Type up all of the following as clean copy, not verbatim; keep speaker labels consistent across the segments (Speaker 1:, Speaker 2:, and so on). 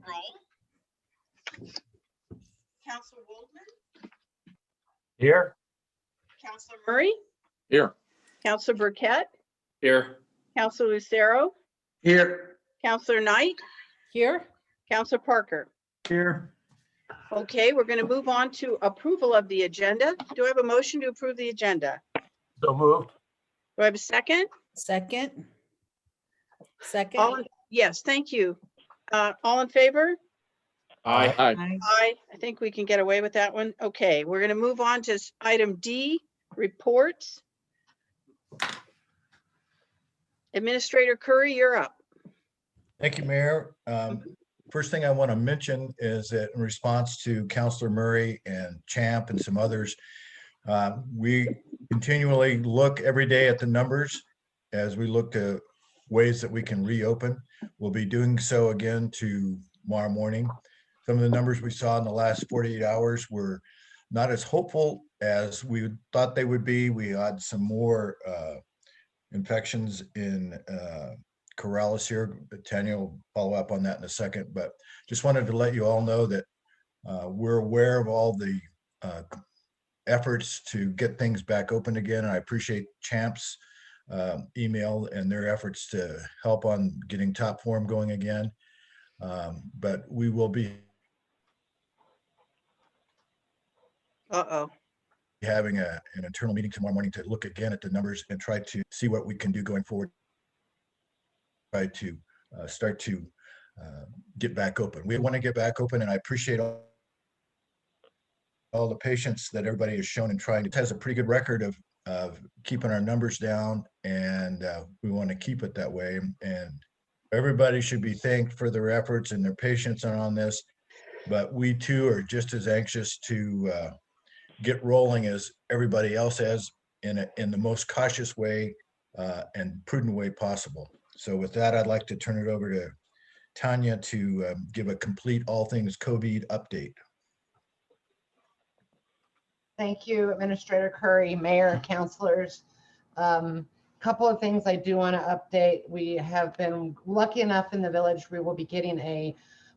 Speaker 1: Roll. Counselor Waldman,
Speaker 2: Here.
Speaker 1: Counselor Murray,
Speaker 2: Here.
Speaker 1: Counselor Burkett,
Speaker 2: Here.
Speaker 1: Counselor Lucero,
Speaker 2: Here.
Speaker 1: Counselor Knight,
Speaker 3: Here.
Speaker 1: Counselor Parker.
Speaker 2: Here.
Speaker 1: Okay, we're going to move on to approval of the agenda. Do I have a motion to approve the agenda?
Speaker 2: So moved.
Speaker 1: Do I have a second?
Speaker 3: Second. Second.
Speaker 1: All, yes, thank you. All in favor?
Speaker 2: Aye.
Speaker 3: Aye.
Speaker 1: Aye. I think we can get away with that one. Okay, we're going to move on to item D, reports. Administrator Curry, you're up.
Speaker 4: Thank you, Mayor. First thing I want to mention is that in response to Counselor Murray and Champ and some others, we continually look every day at the numbers as we look to ways that we can reopen. We'll be doing so again tomorrow morning. Some of the numbers we saw in the last 48 hours were not as hopeful as we thought they would be. We had some more infections in Corrales here. Tanya will follow up on that in a second, but just wanted to let you all know that we're aware of all the efforts to get things back open again. And I appreciate Champ's email and their efforts to help on getting Top Form going again. But we will be having an internal meeting tomorrow morning to look again at the numbers and try to see what we can do going forward. Try to start to get back open. We want to get back open, and I appreciate all the patience that everybody has shown in trying. It has a pretty good record of keeping our numbers down, and we want to keep it that way. And everybody should be thanked for their efforts and their patience on this. But we too are just as anxious to get rolling as everybody else has in the most cautious way and prudent way possible. So with that, I'd like to turn it over to Tanya to give a complete all things COVID update.
Speaker 5: Thank you, Administrator Curry, Mayor, councilors. Couple of things I do want to update. We have been lucky enough in the village, we will be getting a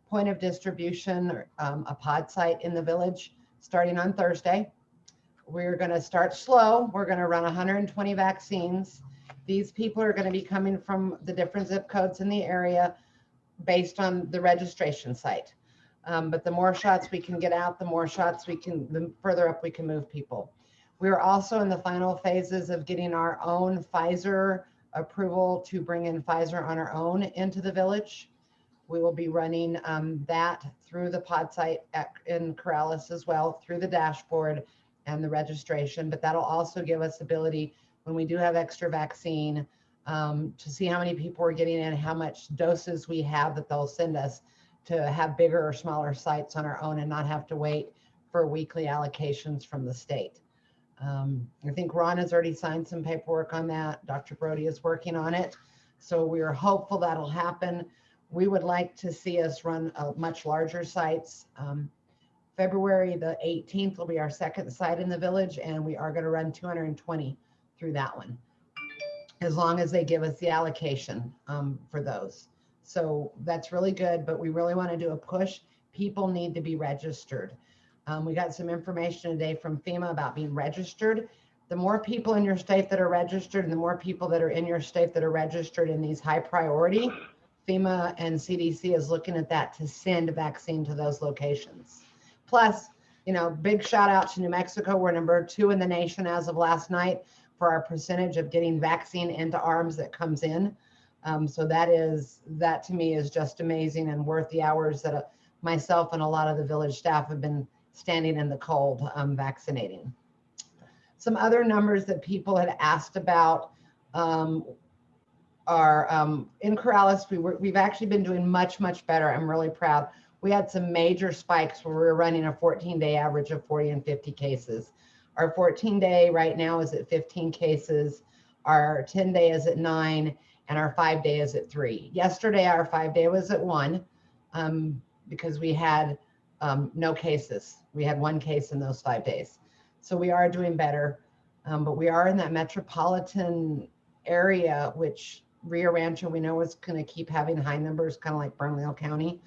Speaker 5: point of distribution, a pod site in the village starting on Thursday. We're going to start slow. We're going to run 120 vaccines. These people are going to be coming from the different zip codes in the area based on the registration site. But the more shots we can get out, the more shots we can, the further up we can move people. We're also in the final phases of getting our own Pfizer approval to bring in Pfizer on our own into the village. We will be running that through the pod site in Corrales as well, through the dashboard and the registration. But that'll also give us ability when we do have extra vaccine to see how many people we're getting in, how much doses we have that they'll send us to have bigger or smaller sites on our own and not have to wait for weekly allocations from the state. I think Ron has already signed some paperwork on that. Dr. Brody is working on it. So we are hopeful that'll happen. We would like to see us run much larger sites. February the 18th will be our second site in the village, and we are going to run 220 through that one, as long as they give us the allocation for those. So that's really good, but we really want to do a push. People need to be registered. We got some information today from FEMA about being registered. The more people in your state that are registered and the more people that are in your state that are registered in these high priority, FEMA and CDC is looking at that to send a vaccine to those locations. Plus, you know, big shout out to New Mexico. We're number 2 in the nation as of last night for our percentage of getting vaccine into arms that comes in. So that to me is just amazing and worth the hours that myself and a lot of the village staff have been standing in the cold vaccinating. Some other numbers that people had asked about are in Corrales, we've actually been doing much better. I'm really proud. We had some major spikes where we were running a 14-day average of 40 and 50 cases. Our 14-day right now is at 15 cases. Our 10-day is at 9, and our 5-day is at 3. Yesterday, our 5-day was at 1 because we had no cases. We had 1 case in those 5 days. So we are doing better, but we are in that metropolitan area, which Rio Rancho, we know is going to keep having high numbers, kind of like Bernalillo County.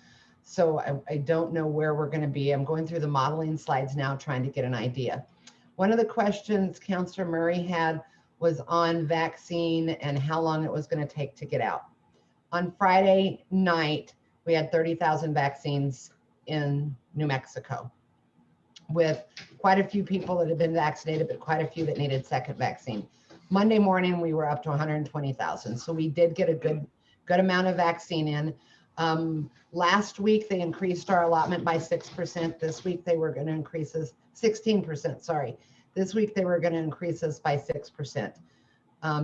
Speaker 5: So I don't know where we're going to be. I'm going through the modeling slides now, trying to get an idea. One of the questions Councilor Murray had was on vaccine and how long it was going to take to get out. On Friday night, we had 30,000 vaccines in New Mexico, with quite a few people that had been vaccinated, but quite a few that needed second vaccine. Monday morning, we were up to 120,000. So we did get a good amount of vaccine in. Last week, they increased our allotment by 6%. This week, they were going to increase us 16%. Sorry. This week, they were going to increase us by 6%.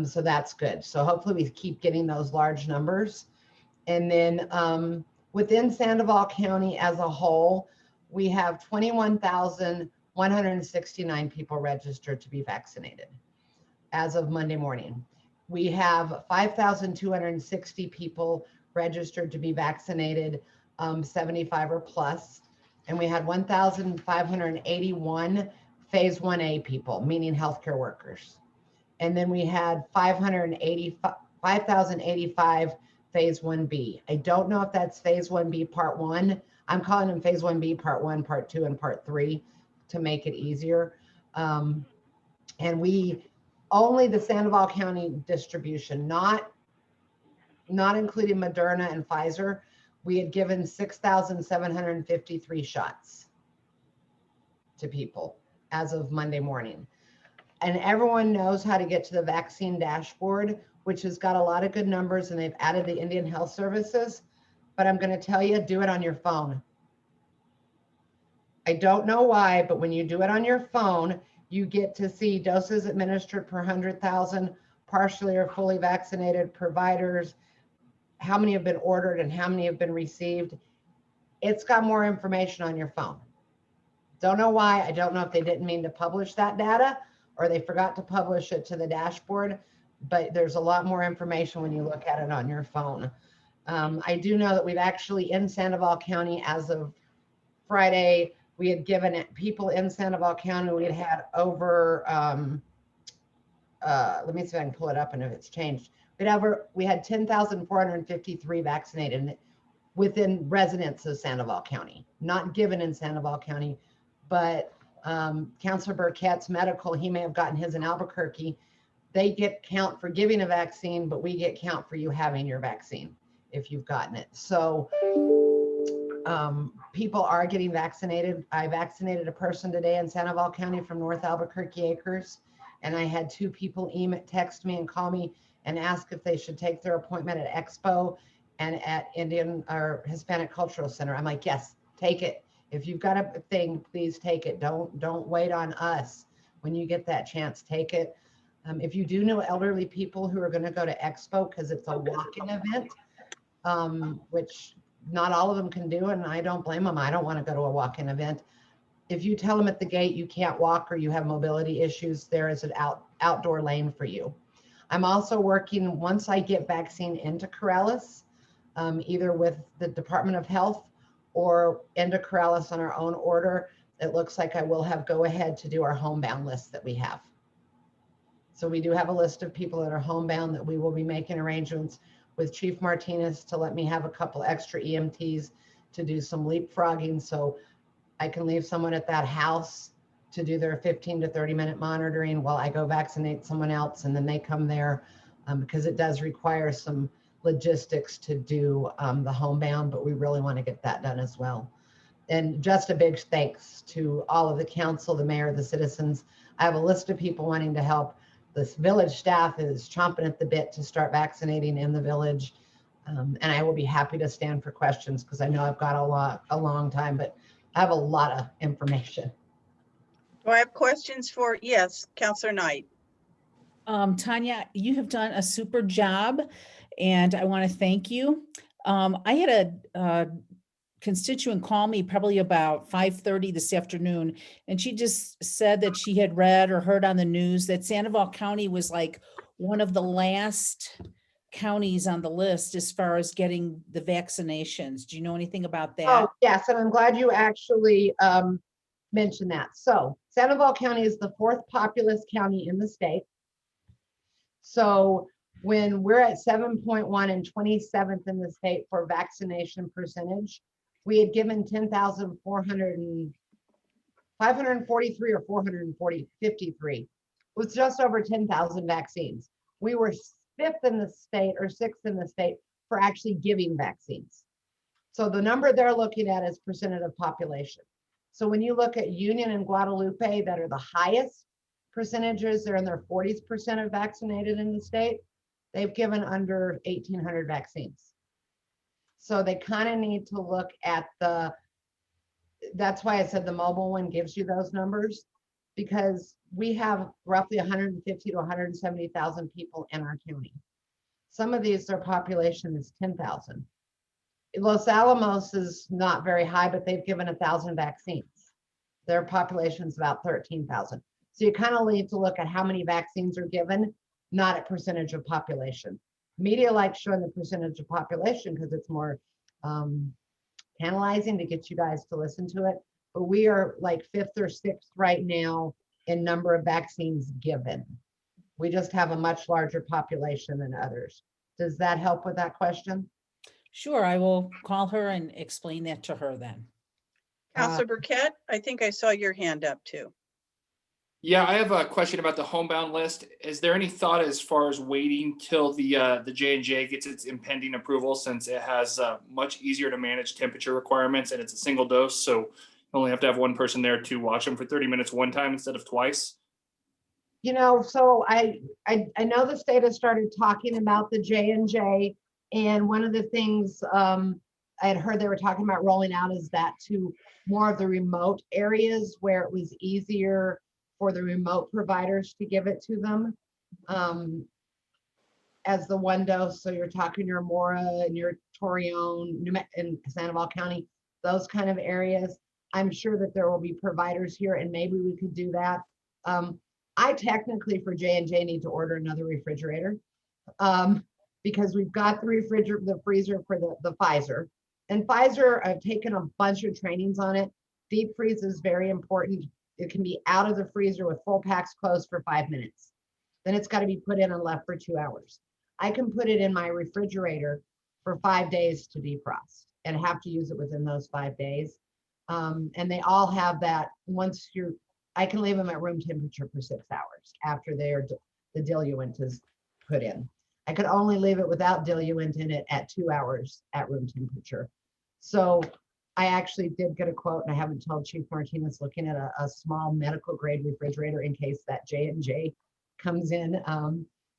Speaker 5: So that's good. So hopefully we keep getting those large numbers. And then within Sandoval County as a whole, we have 21,169 people registered to be vaccinated as of Monday morning. We have 5,260 people registered to be vaccinated, 75 or plus. And we had 1,581 phase 1A people, meaning healthcare workers. And then we had 5,085 phase 1B. I don't know if that's phase 1B part 1. I'm calling them phase 1B part 1, part 2, and part 3 to make it easier. And we only the Sandoval County distribution, not including Moderna and Pfizer, we had given 6,753 shots to people as of Monday morning. And everyone knows how to get to the vaccine dashboard, which has got a lot of good numbers, and they've added the Indian Health Services. But I'm going to tell you, do it on your phone. I don't know why, but when you do it on your phone, you get to see doses administered per 100,000, partially or fully vaccinated providers, how many have been ordered and how many have been received. It's got more information on your phone. Don't know why. I don't know if they didn't mean to publish that data or they forgot to publish it to the dashboard, but there's a lot more information when you look at it on your phone. I do know that we've actually in Sandoval County as of Friday, we had given it people in Sandoval County, we had over, let me see if I can pull it up and if it's changed. We had 10,453 vaccinated within residents of Sandoval County, not given in Sandoval County, but Councilor Burkett's medical, he may have gotten his in Albuquerque. They get count for giving a vaccine, but we get count for you having your vaccine if you've gotten it. So people are getting vaccinated. I vaccinated a person today in Sandoval County from North Albuquerque Acres, and I had 2 people text me and call me and ask if they should take their appointment at Expo and at Indian or Hispanic Cultural Center. I'm like, yes, take it. If you've got a thing, please take it. Don't wait on us. When you get that chance, take it. If you do know elderly people who are going to go to Expo, because it's a walk-in event, which not all of them can do, and I don't blame them. I don't want to go to a walk-in event. If you tell them at the gate you can't walk or you have mobility issues, there is an outdoor lane for you. I'm also working, once I get vaccine into Corrales, either with the Department of Health or into Corrales on our own order, it looks like I will have go ahead to do our homebound list that we have. So we do have a list of people that are homebound that we will be making arrangements with Chief Martinez to let me have a couple extra EMTs to do some leapfrogging, so I can leave someone at that house to do their 15 to 30 minute monitoring while I go vaccinate someone else, and then they come there because it does require some logistics to do the homebound, but we really want to get that done as well. And just a big thanks to all of the council, the mayor, the citizens. I have a list of people wanting to help. This village staff is chomping at the bit to start vaccinating in the village. And I will be happy to stand for questions because I know I've got a long time, but I have a lot of information.
Speaker 1: Do I have questions for, yes, Councilor Knight?
Speaker 3: Tanya, you have done a super job and I want to thank you. I had a constituent call me probably about 5:30 this afternoon, and she just said that she had read or heard on the news that Sandoval County was like one of the last counties on the list as far as getting the vaccinations. Do you know anything about that?
Speaker 5: Oh, yes, and I'm glad you actually mentioned that. So Sandoval County is the 4th populous county in the state. So when we're at 7.1 and 27th in the state for vaccination percentage, We had given 543 or 53. It was just over 10,000 vaccines. We were fifth in the state or sixth in the state for actually giving vaccines. So the number they're looking at is percentage of population. So when you look at Union and Guadalupe that are the highest percentages, they're in their 40% of vaccinated in the state. They've given under 1,800 vaccines. So they kind of need to look at that's why I said the mobile one gives you those numbers, because we have roughly 150 to 170,000 people in our county. Some of these, their population is 10,000. Los Alamos is not very high, but they've given 1,000 vaccines. Their population is about 13,000. So you kind of need to look at how many vaccines are given, not at percentage of population. Media likes showing the percentage of population because it's more analyzing to get you guys to listen to it. But we are like fifth or sixth right now in number of vaccines given. We just have a much larger population than others. Does that help with that question?
Speaker 3: Sure, I will call her and explain that to her then.
Speaker 1: Counselor Burkett, I think I saw your hand up too.
Speaker 6: Yeah, I have a question about the homebound list. Is there any thought as far as waiting till the J&J gets its impending approval, since it has much easier to manage temperature requirements and it's a single dose, so you only have to have one person there to watch them for 30 minutes one time instead of twice?
Speaker 5: You know, so I know the state has started talking about the J&J, and one of the things I had heard they were talking about rolling out is that to more of the remote areas where it was easier for the remote providers to give it to them as the one dose. So you're talking your Mora and your Torreon and Sandoval County, those kind of areas. I'm sure that there will be providers here, and maybe we could do that. I technically for J&J need to order another refrigerator because we've got the freezer for the Pfizer. And Pfizer, I've taken a bunch of trainings on it. Deep freeze is very important. It can be out of the freezer with full packs closed for 5 minutes. Then it's got to be put in and left for 2 hours. I can put it in my refrigerator for 5 days to defrost and have to use it within those 5 days. And they all have that I can leave them at room temperature for 6 hours after the diluent is put in. I could only leave it without diluent in it at 2 hours at room temperature. So I actually did get a quote, and I haven't told Chief Martinez, looking at a small medical grade refrigerator in case that J&J comes in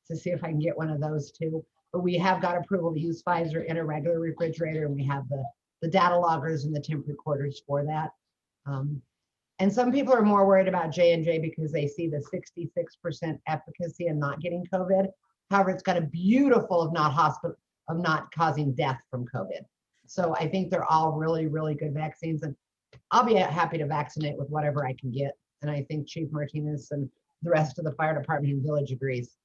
Speaker 5: to see if I can get one of those too. But we have got approval to use Pfizer in a regular refrigerator, and we have the data loggers and the temp recorders for that. And some people are more worried about J&J because they see the 66% efficacy in not getting COVID. However, it's got a beautiful of not causing death from COVID. So I think they're all really, really good vaccines, and I'll be happy to vaccinate with whatever I can get. And I think Chief Martinez and the rest of the fire department and village agrees.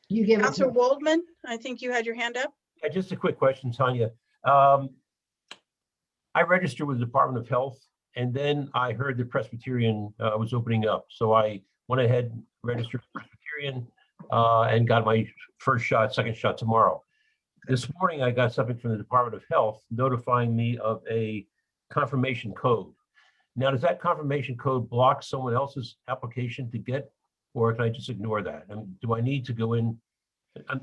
Speaker 5: You give it
Speaker 1: Counselor
Speaker 5: to
Speaker 1: Waldman, I think you had your hand up.
Speaker 2: Yeah, just a quick question, Tanya. I registered with the Department of Health, and then I heard the Presbyterian was opening up. So I went ahead and registered for Presbyterian and got my first shot, second shot tomorrow. This morning, I got something from the Department of Health notifying me of a confirmation code. Now, does that confirmation code block someone else's application to get, or can I just ignore that? I mean, do I need to go in?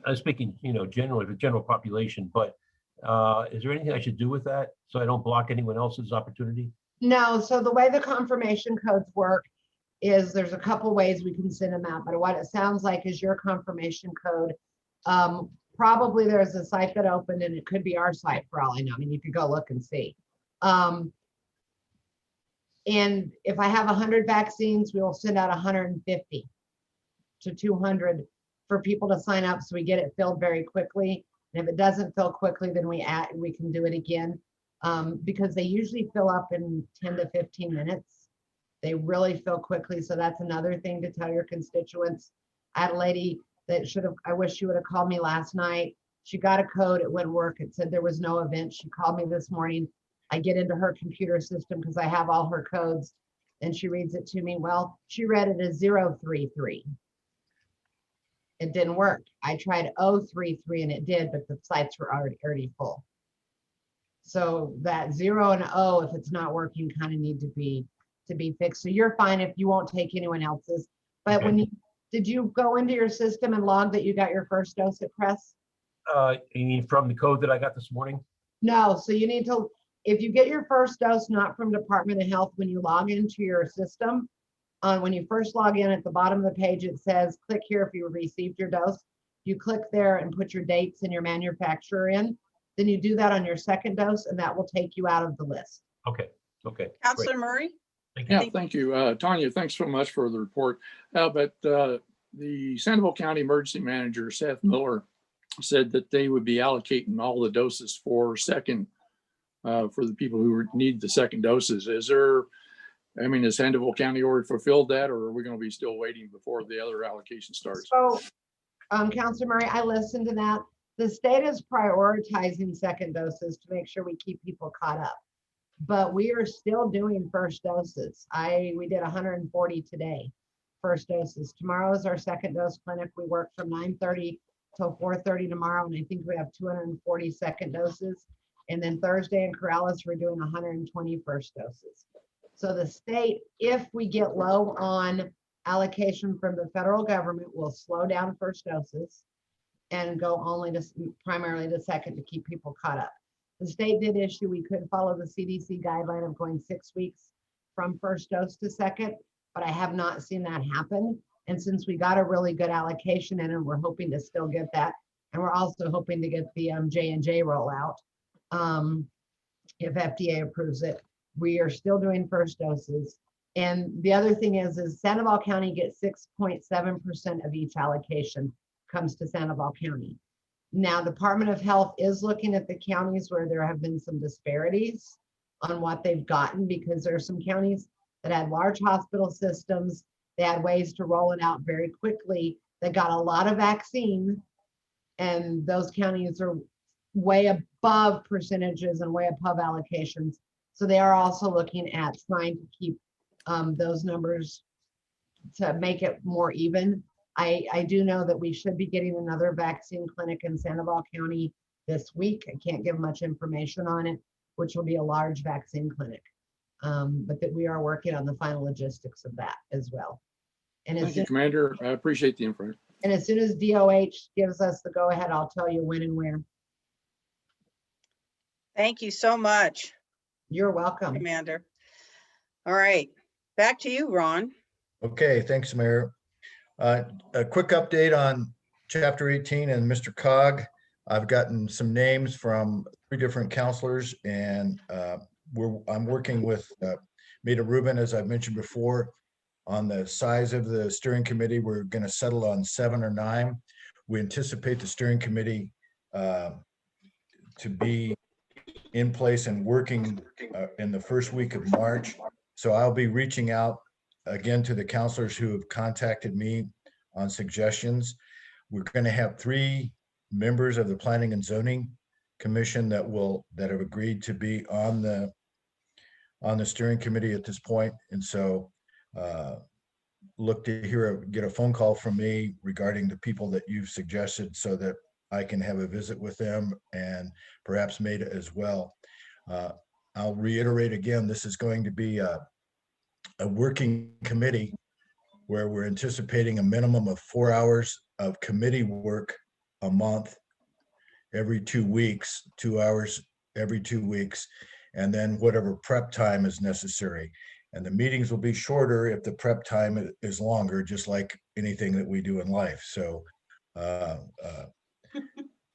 Speaker 2: I'm speaking, generally for general population, but is there anything I should do with that so I don't block anyone else's opportunity?
Speaker 5: No, so the way the confirmation codes work is there's a couple ways we can send them out, but what it sounds like is your confirmation code. Probably there's a site that opened, and it could be our site for all I know. I mean, you could go look and see. And if I have 100 vaccines, we will send out 150 to 200 for people to sign up, so we get it filled very quickly. And if it doesn't fill quickly, then we can do it again because they usually fill up in 10 to 15 minutes. They really fill quickly. So that's another thing to tell your constituents. I had a lady that I wish she would have called me last night. She got a code, it wouldn't work. It said there was no event. She called me this morning. I get into her computer system because I have all her codes, and she reads it to me. Well, she read it as 033. It didn't work. I tried 033 and it did, but the sites were already full. So that 0 and O, if it's not working, kind of need to be fixed. So you're fine if you won't take anyone else's. But
Speaker 2: Okay.
Speaker 5: when did you go into your system and log that you got your first dose at Press?
Speaker 2: You mean from the code that I got this morning?
Speaker 5: No, so you need to, if you get your first dose, not from Department of Health, when you log into your system, when you first log in at the bottom of the page, it says, click here if you received your dose. You click there and put your dates and your manufacturer in. Then you do that on your second dose and that will take you out of the list.
Speaker 2: Okay, okay. great.
Speaker 1: Counselor Murray?
Speaker 2: Thank you.
Speaker 7: Yeah, thank you. Tanya, thanks so much for the report. But the Sandoval County Emergency Manager, Seth Miller, said that they would be allocating all the doses for second, for the people who need the second doses. Is there, I mean, has Sandoval County already fulfilled that, or are we going to be still waiting before the other allocation starts?
Speaker 5: So, Counselor Murray, I listened to that. The state is prioritizing second doses to make sure we keep people caught up. But we are still doing first doses. We did 140 today, first doses. Tomorrow is our second dose clinic. We work from 9:30 till 4:30 tomorrow, and I think we have 240 second doses. And then Thursday in Corrales, we're doing 120 first doses. So the state, if we get low on allocation from the federal government, will slow down first doses and go only to primarily to second to keep people caught up. The state did issue, we could follow the CDC guideline of going 6 weeks from first dose to second, but I have not seen that happen. And since we got a really good allocation in, and we're hoping to still get that, and we're also hoping to get the J&J rollout, if FDA approves it, we are still doing first doses. And the other thing is Sandoval County gets 6.7% of each allocation comes to Sandoval County. Now, Department of Health is looking at the counties where there have been some disparities on what they've gotten, because there are some counties that had large hospital systems. They had ways to roll it out very quickly. They got a lot of vaccine, and those counties are way above percentages and way above allocations. So they are also looking at trying to keep those numbers to make it more even. I do know that we should be getting another vaccine clinic in Sandoval County this week. I can't give much information on it, which will be a large vaccine clinic. But that we are working on the final logistics of that as well. And
Speaker 7: Thank you, Commander. I appreciate the info.
Speaker 5: And as soon as DOH gives us the go-ahead, I'll tell you when and where.
Speaker 1: Thank you so much,
Speaker 5: You're welcome.
Speaker 1: Commander. All right, back to you, Ron.
Speaker 4: Okay, thanks, Mayor. A quick update on Chapter 18 and Mr. Cog. I've gotten some names from 3 different counselors, and I'm working with Maida Rubin, as I've mentioned before, on the size of the steering committee. We're going to settle on 7 or 9. We anticipate the steering committee to be in place and working in the first week of March. So I'll be reaching out again to the counselors who have contacted me on suggestions. We're going to have 3 members of the Planning and Zoning Commission that have agreed to be on the steering committee at this point. And so look to get a phone call from me regarding the people that you've suggested, so that I can have a visit with them, and perhaps Maida as well. I'll reiterate again, this is going to be a working committee where we're anticipating a minimum of 4 hours of committee work a month, every 2 weeks, 2 hours every 2 weeks, and then whatever prep time is necessary. And the meetings will be shorter if the prep time is longer, just like anything that we do in life. So, so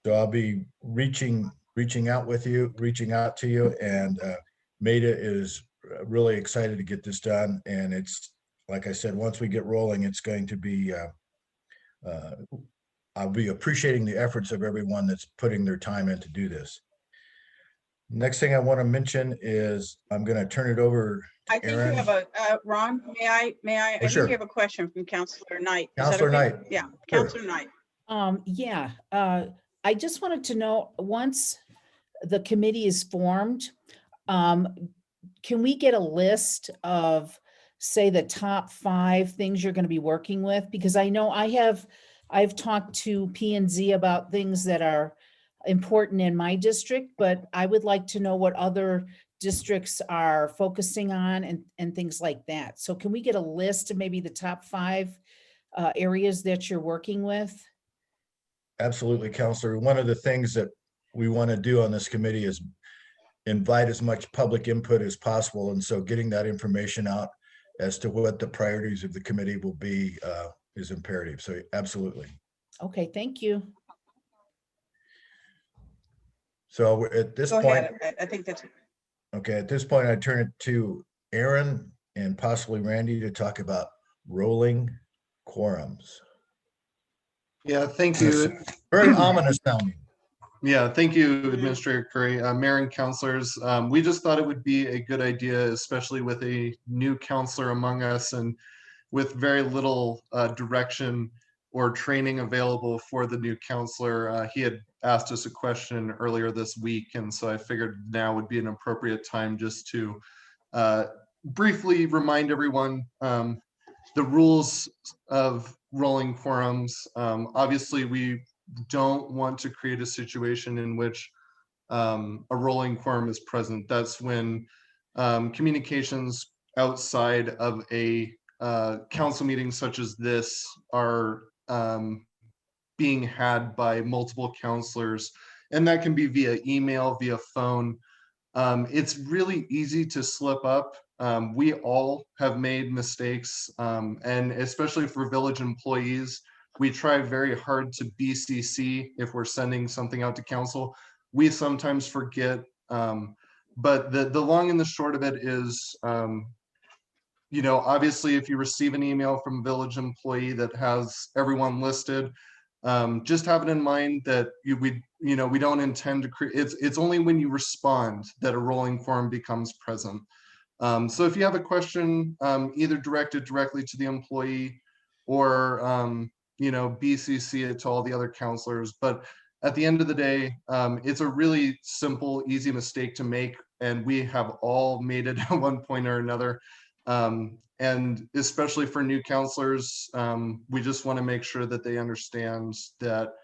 Speaker 4: I'll be reaching out to you, and Maida is really excited to get this done. And it's, like I said, once we get rolling, it's going to be, I'll be appreciating the efforts of everyone that's putting their time in to do this. Next thing I want to mention is I'm going to turn it over
Speaker 1: I
Speaker 4: to
Speaker 1: think you
Speaker 4: Aaron.
Speaker 1: have a, Ron, may I? I think
Speaker 4: sure.
Speaker 1: you have a question from Counselor Knight. Is that
Speaker 4: Counselor
Speaker 1: okay?
Speaker 4: Knight.
Speaker 1: Yeah,
Speaker 4: Sure.
Speaker 1: Counselor Knight.
Speaker 3: Yeah, I just wanted to know, once the committee is formed, can we get a list of, say, the top 5 things you're going to be working with? Because I know I've talked to P&Z about things that are important in my district, but I would like to know what other districts are focusing on and things like that. So can we get a list of maybe the top 5 areas that you're working with?
Speaker 4: Absolutely, Counselor. One of the things that we want to do on this committee is invite as much public input as possible. And so getting that information out as to what the priorities of the committee will be is imperative. So absolutely.
Speaker 3: Okay, thank you.
Speaker 4: So at this
Speaker 1: Go
Speaker 4: point,
Speaker 1: ahead. I think that's,
Speaker 4: okay, at this point, I turn it to Aaron and possibly Randy to talk about rolling quorums.
Speaker 8: Yeah, thank you.
Speaker 4: Very ominous sounding.
Speaker 8: Yeah, thank you, Administrator Curry, Mayor and counselors. We just thought it would be a good idea, especially with a new counselor among us and with very little direction or training available for the new counselor. He had asked us a question earlier this week, and so I figured now would be an appropriate time just to briefly remind everyone the rules of rolling quorums. Obviously, we don't want to create a situation in which a rolling quorum is present. That's when communications outside of a council meeting such as this are being had by multiple counselors, and that can be via email, via phone. It's really easy to slip up. We all have made mistakes, and especially for village employees, we try very hard to BCC if we're sending something out to council. We sometimes forget, but the long and the short of it is, you know, obviously if you receive an email from a village employee that has everyone listed, just have it in mind that we don't intend to create, it's only when you respond that a rolling quorum becomes present. So if you have a question, either directed directly to the employee or, you know, BCC it to all the other counselors. But at the end of the day, it's a really simple, easy mistake to make. And we have all made it at one point or another. And especially for new counselors, we just want to make sure that they understand that,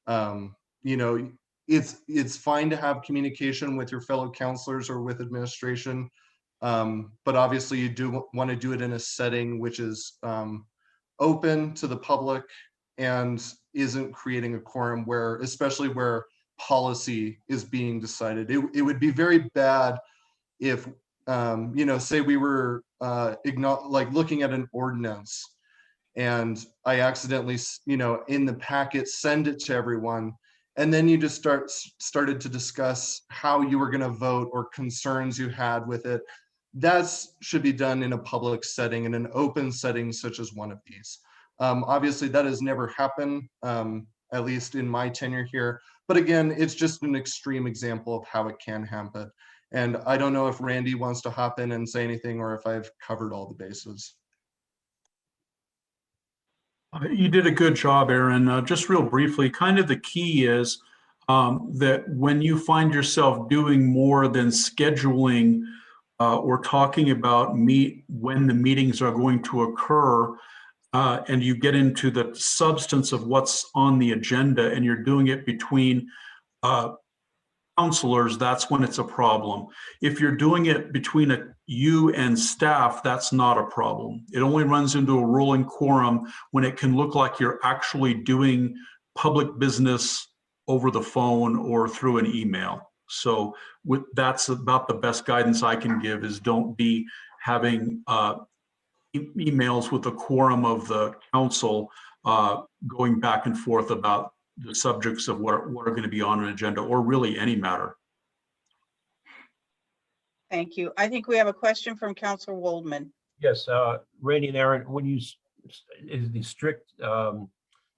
Speaker 8: you know, it's fine to have communication with your fellow counselors or with administration. But obviously you do want to do it in a setting which is open to the public and isn't creating a quorum where, especially where policy is being decided. It would be very bad if, you know, say we were like looking at an ordinance and I accidentally, you know, in the packet, send it to everyone. And then you just started to discuss how you were going to vote or concerns you had with it. That should be done in a public setting, in an open setting such as one of these. Obviously, that has never happened, at least in my tenure here. But again, it's just an extreme example of how it can happen. And I don't know if Randy wants to hop in and say anything or if I've covered all the bases.
Speaker 9: You did a good job, Aaron. Just real briefly, kind of the key is that when you find yourself doing more than scheduling or talking about when the meetings are going to occur, and you get into the substance of what's on the agenda and you're doing it between counselors, that's when it's a problem. If you're doing it between you and staff, that's not a problem. It only runs into a rolling quorum when it can look like you're actually doing public business over the phone or through an email. So that's about the best guidance I can give, is don't be having emails with the quorum of the council going back and forth about the subjects of what are going to be on an agenda, or really any matter.
Speaker 1: thank you. I think we have a question from Councilor Waldman.
Speaker 2: Yes, Randy and Aaron, when you is the strict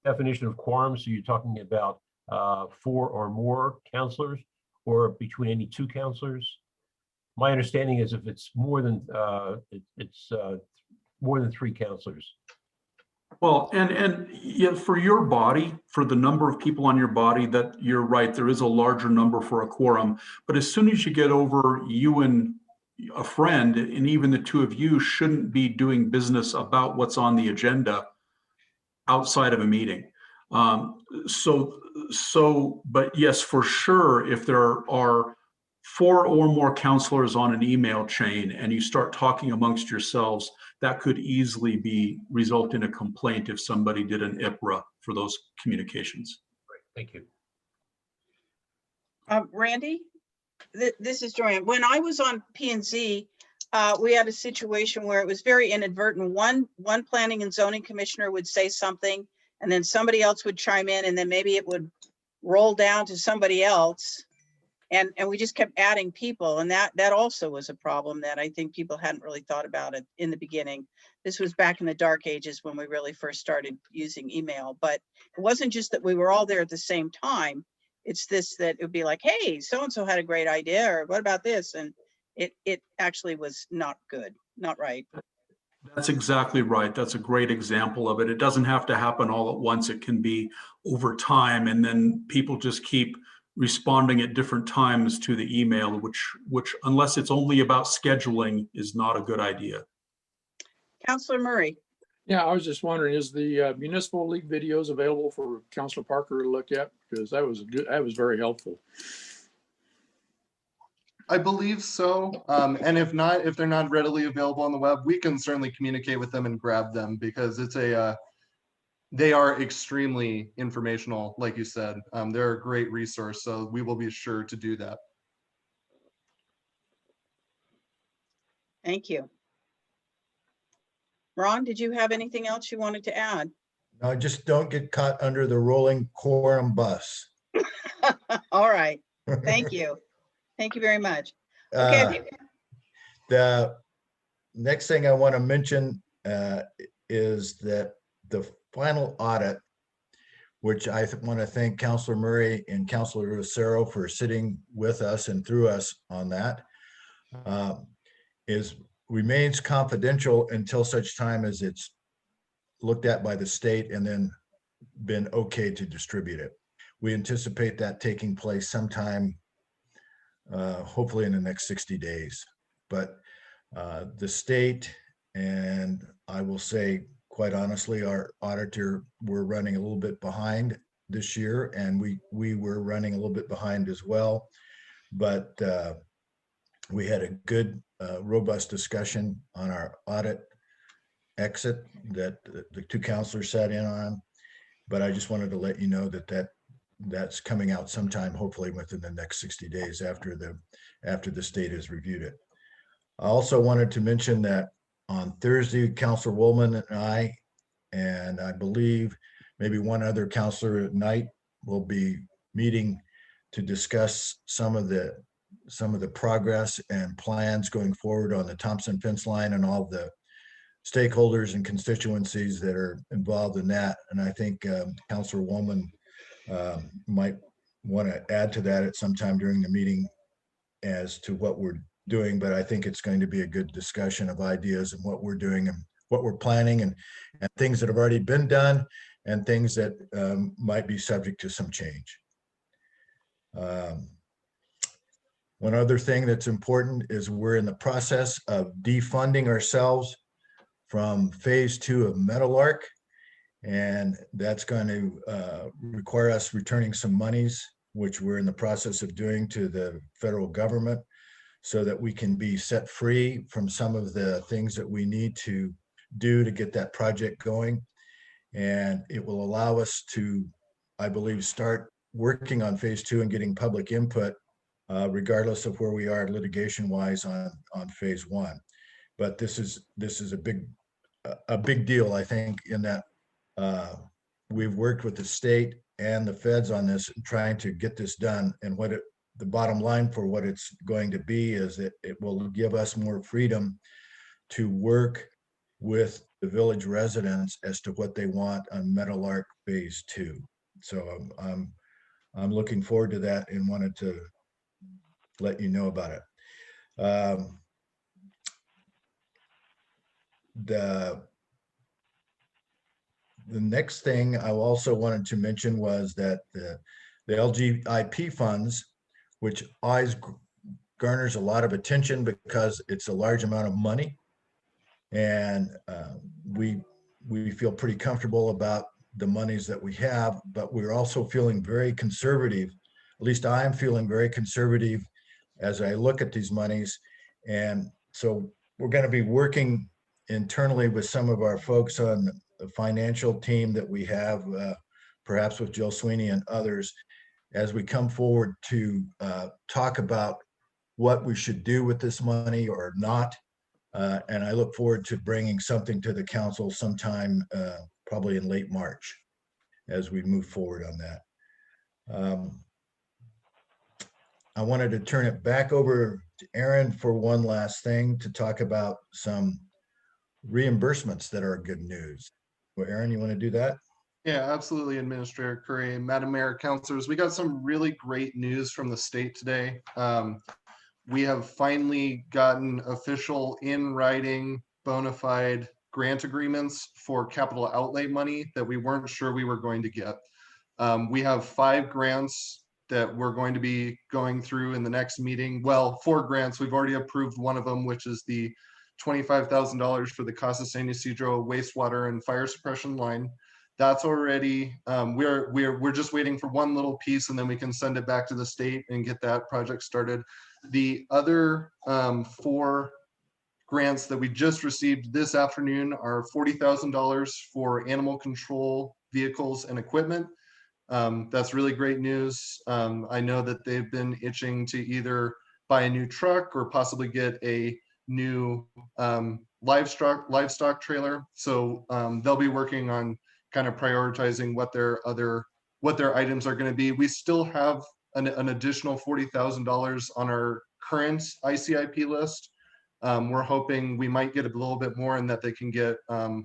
Speaker 2: definition of quorum, so you're talking about 4 or more counselors or between any 2 counselors? My understanding is if it's more than more than 3 counselors.
Speaker 9: Well, and yeah, for your body, for the number of people on your body, that you're right, there is a larger number for a quorum. But as soon as you get over you and a friend, and even the 2 of you shouldn't be doing business about what's on the agenda outside of a meeting. So But yes, for sure, if there are 4 or more counselors on an email chain and you start talking amongst yourselves, that could easily result in a complaint if somebody did an IPRA for those communications.
Speaker 2: Thank you.
Speaker 1: Randy, this is Joanne. When I was on P&Z, we had a situation where it was very inadvertent. One planning and zoning commissioner would say something, and then somebody else would chime in, and then maybe it would roll down to somebody else. And we just kept adding people, and that also was a problem that I think people hadn't really thought about it in the beginning. This was back in the dark ages when we really first started using email, but it wasn't just that we were all there at the same time. It's this, that it would be like, hey, so-and-so had a great idea, or what about this? And it actually was not good, not right.
Speaker 9: That's exactly right. That's a great example of it. It doesn't have to happen all at once. It can be over time, and then people just keep responding at different times to the email, which unless it's only about scheduling, is not a good idea.
Speaker 1: Councilor Murray.
Speaker 7: Yeah, I was just wondering, is the municipal league videos available for Councilor Parker to look at? Because that was very helpful.
Speaker 8: I believe so. And if not, if they're not readily available on the web, we can certainly communicate with them and grab them, because it's they are extremely informational, like you said. They're a great resource, so we will be sure to do that.
Speaker 1: Thank you. Ron, did you have anything else you wanted to add?
Speaker 4: No, just don't get caught under the rolling quorum bus.
Speaker 1: All right. Thank you. Thank you very much.
Speaker 4: Uh,
Speaker 1: Okay.
Speaker 4: The next thing I want to mention is that the final audit, which I want to thank Councilor Murray and Councilor Lucero for sitting with us and through us on that, remains confidential until such time as it's looked at by the state and then been okay to distribute it. We anticipate that taking place sometime, hopefully in the next 60 days. But the state, and I will say, quite honestly, our auditor, were running a little bit behind this year, and we were running a little bit behind as well. But we had a good, robust discussion on our audit exit that the 2 counselors sat in on. But I just wanted to let you know that's coming out sometime, hopefully within the next 60 days after the state has reviewed it. I also wanted to mention that on Thursday, Councilor Woolman and I believe maybe one other counselor at night will be meeting to discuss some of the progress and plans going forward on the Thompson fence line and all the stakeholders and constituencies that are involved in that. And I think Councilor Woolman might want to add to that at some time during the meeting as to what we're doing, but I think it's going to be a good discussion of ideas and what we're doing and what we're planning, and things that have already been done and things that might be subject to some change. One other thing that's important is we're in the process of defunding ourselves from phase 2 of Meadowlark. And that's going to require us returning some monies, which we're in the process of doing, to the federal government, so that we can be set free from some of the things that we need to do to get that project going. And it will allow us to, I believe, start working on phase 2 and getting public input, regardless of where we are litigation wise on phase 1. But this is a big deal, I think, in that we've worked with the state and the feds on this, trying to get this done. And the bottom line for what it's going to be is that it will give us more freedom to work with the village residents as to what they want on Meadowlark phase 2. So I'm looking forward to that and wanted to let you know about it. The next thing I also wanted to mention was that the LGIP funds, which always garners a lot of attention because it's a large amount of money, and we feel pretty comfortable about the monies that we have, but we're also feeling very conservative. At least I'm feeling very conservative as I look at these monies. And so we're going to be working internally with some of our folks on the financial team that we have, perhaps with Jill Sweeney and others, as we come forward to talk about what we should do with this money or not. And I look forward to bringing something to the council sometime, probably in late March, as we move forward on that. I wanted to turn it back over to Aaron for one last thing to talk about some reimbursements that are good news. Well, Aaron, you want to do that?
Speaker 8: Yeah, absolutely, Administrator Curry. Madam Mayor, councilors, we got some really great news from the state today. We have finally gotten official in writing bona fide grant agreements for capital outlay money that we weren't sure we were going to get. We have 5 grants that we're going to be going through in the next meeting. Well, 4 grants. We've already approved one of them, which is the $25,000 for the Casa San Isidro wastewater and fire suppression line. That's already, we're just waiting for one little piece, and then we can send it back to the state and get that project started. The other 4 grants that we just received this afternoon are $40,000 for animal control vehicles and equipment. That's really great news. I know that they've been itching to either buy a new truck or possibly get a new livestock trailer. So they'll be working on kind of prioritizing what their items are going to be. We still have an additional $40,000 on our current ICIP list. We're hoping we might get a little bit more and that they can get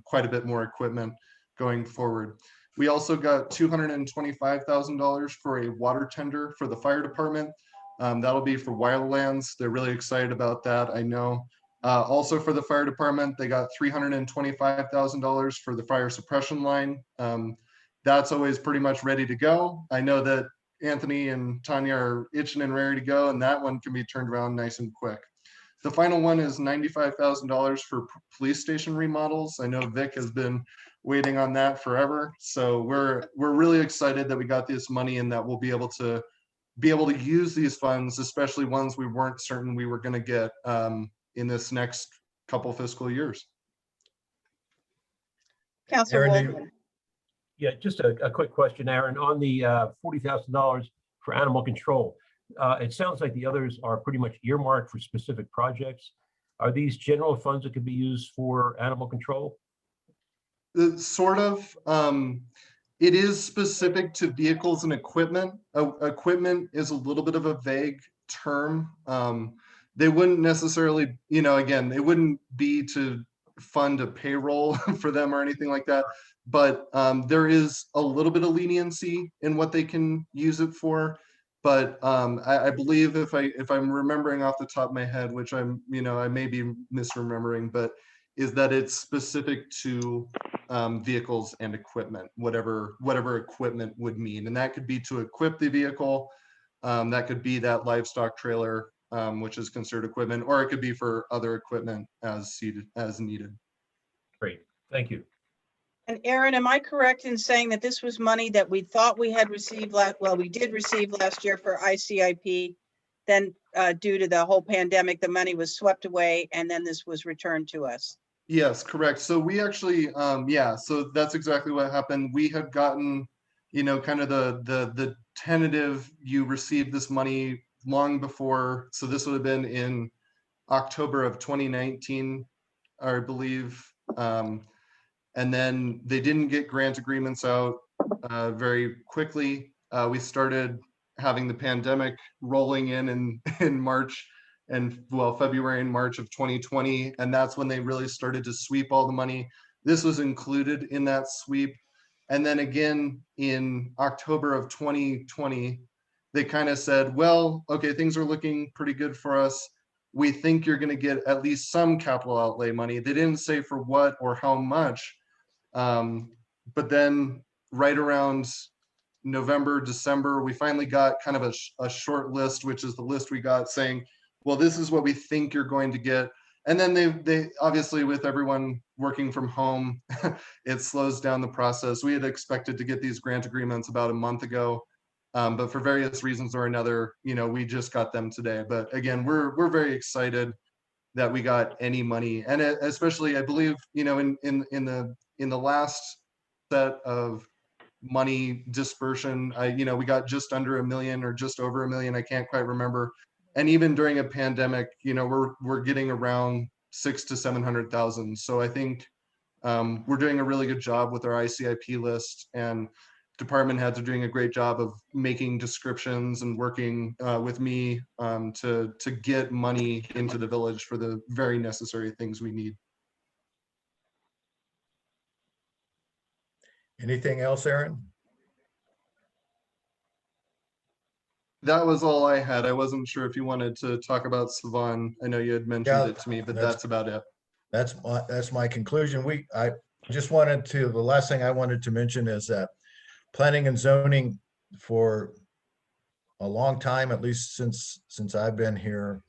Speaker 8: quite a bit more equipment going forward. We also got $225,000 for a water tender for the fire department. That'll be for Wildlands. They're really excited about that, I know. Also for the fire department, they got $325,000 for the fire suppression line. That's always pretty much ready to go. I know that Anthony and Tanya are itching and ready to go, and that one can be turned around nice and quick. The final one is $95,000 for police station remodels. I know Vic has been waiting on that forever. So we're really excited that we got this money and that we'll be able to use these funds, especially ones we weren't certain we were going to get in this next couple fiscal years.
Speaker 1: Councilor
Speaker 4: Aaron,
Speaker 1: Wolf.
Speaker 2: Yeah, just a quick question, Aaron, on the $40,000 for animal control. It sounds like the others are pretty much earmarked for specific projects. Are these general funds that could be used for animal control?
Speaker 8: Sort of. It is specific to vehicles and equipment. Equipment is a little bit of a vague term. They wouldn't necessarily, again, it wouldn't be to fund a payroll for them or anything like that. But there is a little bit of leniency in what they can use it for. But I believe if I'm remembering off the top of my head, which I may be misremembering, but is that it's specific to vehicles and equipment, whatever equipment would mean. And that could be to equip the vehicle. That could be that livestock trailer, which is considered equipment, or it could be for other equipment as needed.
Speaker 2: Great, thank you.
Speaker 1: And Aaron, am I correct in saying that this was money that we thought we had received we did receive last year for ICIP, then due to the whole pandemic, the money was swept away and then this was returned to us?
Speaker 8: Yes, correct. So we actually, so that's exactly what happened. We had gotten, kind of the tentative, you received this money long before. So this would have been in October of 2019, I believe. And then they didn't get grant agreements out very quickly. We started having the pandemic rolling in March and February and March of 2020. And that's when they really started to sweep all the money. This was included in that sweep. And then again, in October of 2020, they kind of said, well, okay, things are looking pretty good for us. We think you're going to get at least some capital outlay money. They didn't say for what or how much. But then right around November, December, we finally got kind of a short list, which is the list we got saying, well, this is what we think you're going to get. And then they obviously, with everyone working from home, it slows down the process. We had expected to get these grant agreements about a month ago. But for various reasons or another, we just got them today. But again, we're very excited that we got any money, and especially, I believe, in the last set of money dispersion, we got just under $1 million or just over $1 million. I can't quite remember. And even during a pandemic, we're getting around 600,000 to 700,000. So I think we're doing a really good job with our ICIP list, and department heads are doing a great job of making descriptions and working with me to get money into the village for the very necessary things we need.
Speaker 4: Anything else, Aaron?
Speaker 8: That was all I had. I wasn't sure if you wanted to talk about Savan. I know you had mentioned it to me, but that's about it.
Speaker 4: That's my conclusion. I just wanted to, the last thing I wanted to mention is that planning and zoning for a long time, at least since I've been here,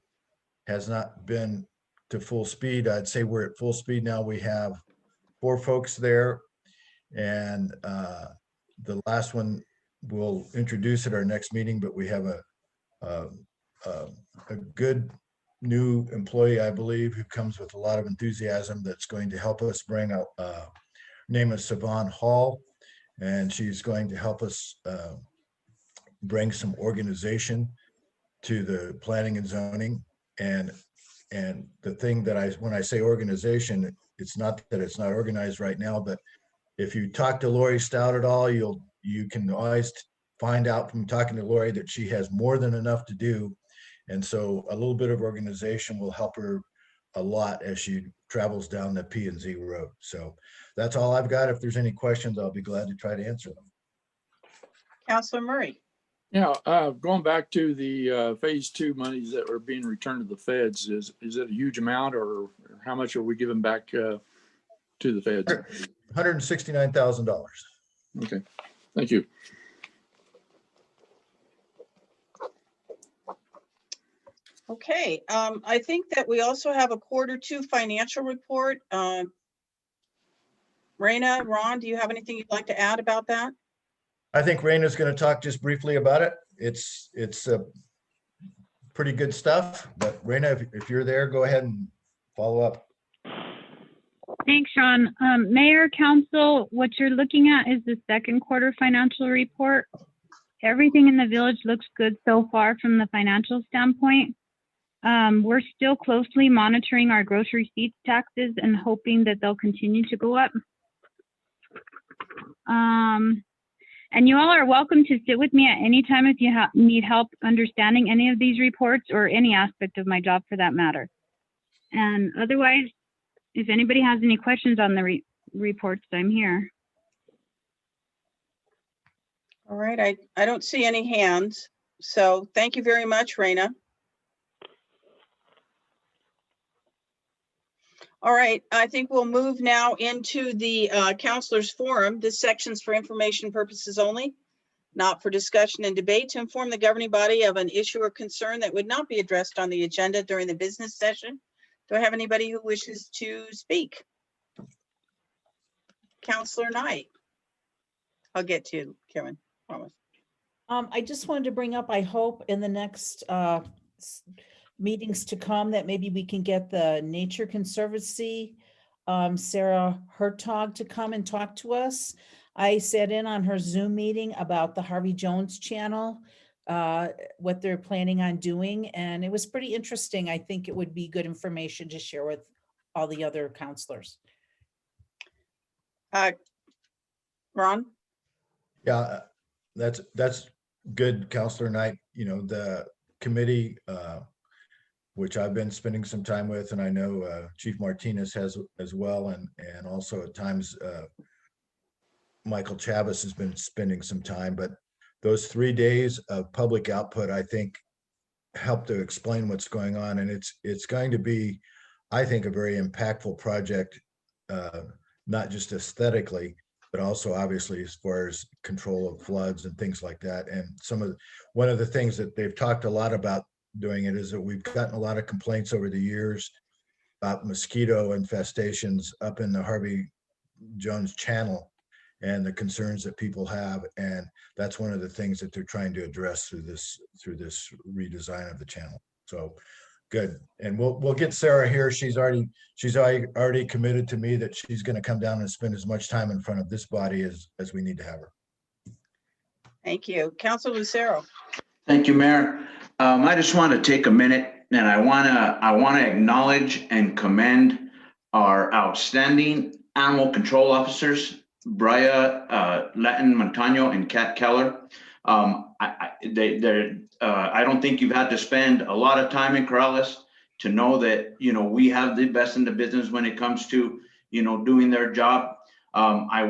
Speaker 4: has not been to full speed. I'd say we're at full speed now. We have 4 folks there, and the last one we'll introduce at our next meeting, but we have a good new employee, I believe, who comes with a lot of enthusiasm that's going to help us bring up, name is Savan Hall, and she's going to help us bring some organization to the planning and zoning. And the thing that when I say organization, it's not that it's not organized right now, but if you talk to Lori Stout at all, you can always find out from talking to Lori that she has more than enough to do. And so a little bit of organization will help her a lot as she travels down the P&Z road. So that's all I've got. If there's any questions, I'll be glad to try to answer them.
Speaker 1: Councilor Murray.
Speaker 7: Yeah, going back to the phase 2 monies that were being returned to the feds, is it a huge amount, or how much are we giving back to the feds?
Speaker 4: $169,000.
Speaker 7: Okay, thank you.
Speaker 1: Okay, I think that we also have a Q2 financial report. Raina, Ron, do you have anything you'd like to add about that?
Speaker 4: I think Raina's going to talk just briefly about it. It's pretty good stuff, but Raina, if you're there, go ahead and follow up.
Speaker 10: Thanks, Sean. Mayor, Council, what you're looking at is the Q2 financial report. Everything in the village looks good so far from the financial standpoint. We're still closely monitoring our gross receipts taxes and hoping that they'll continue to go up. And you all are welcome to sit with me at any time if you need help understanding any of these reports or any aspect of my job for that matter. And otherwise, if anybody has any questions on the reports, I'm here.
Speaker 1: All right, I don't see any hands. So thank you very much, Raina. All right, I think we'll move now into the Councilors Forum. This section's for information purposes only, not for discussion and debate, to inform the governing body of an issue or concern that would not be addressed on the agenda during the business session. Do I have anybody who wishes to speak? Councilor Knight. I'll get to you, Karen, promise.
Speaker 3: I just wanted to bring up, I hope in the next meetings to come that maybe we can get the Nature Conservancy, Sarah Hertog, to come and talk to us. I sat in on her Zoom meeting about the Harvey Jones channel, what they're planning on doing, and it was pretty interesting. I think it would be good information to share with all the other counselors.
Speaker 1: Ron?
Speaker 4: Yeah, that's good, Councilor Knight. You know, the committee, which I've been spending some time with, and I know Chief Martinez has as well, and also at times Michael Chavez has been spending some time, but those 3 days of public output, I think, help to explain what's going on, and it's going to be, I think, a very impactful project, not just aesthetically, but also obviously as far as control of floods and things like that. And one of the things that they've talked a lot about doing it is that we've gotten a lot of complaints over the years about mosquito infestations up in the Harvey Jones Channel and the concerns that people have. And that's one of the things that they're trying to address through this redesign of the channel. So good. And we'll get Sarah here. She's already committed to me that she's going to come down and spend as much time in front of this body as we need to have her.
Speaker 1: Thank you. Councilor Lucero.
Speaker 11: Thank you, Mayor. I just want to take a minute and I want to acknowledge and commend our outstanding animal control officers, Bria Latin Montano and Kat Keller. I don't think you've had to spend a lot of time in Corrales to know that, you know, we have the best in the business when it comes to, you know, doing their job. I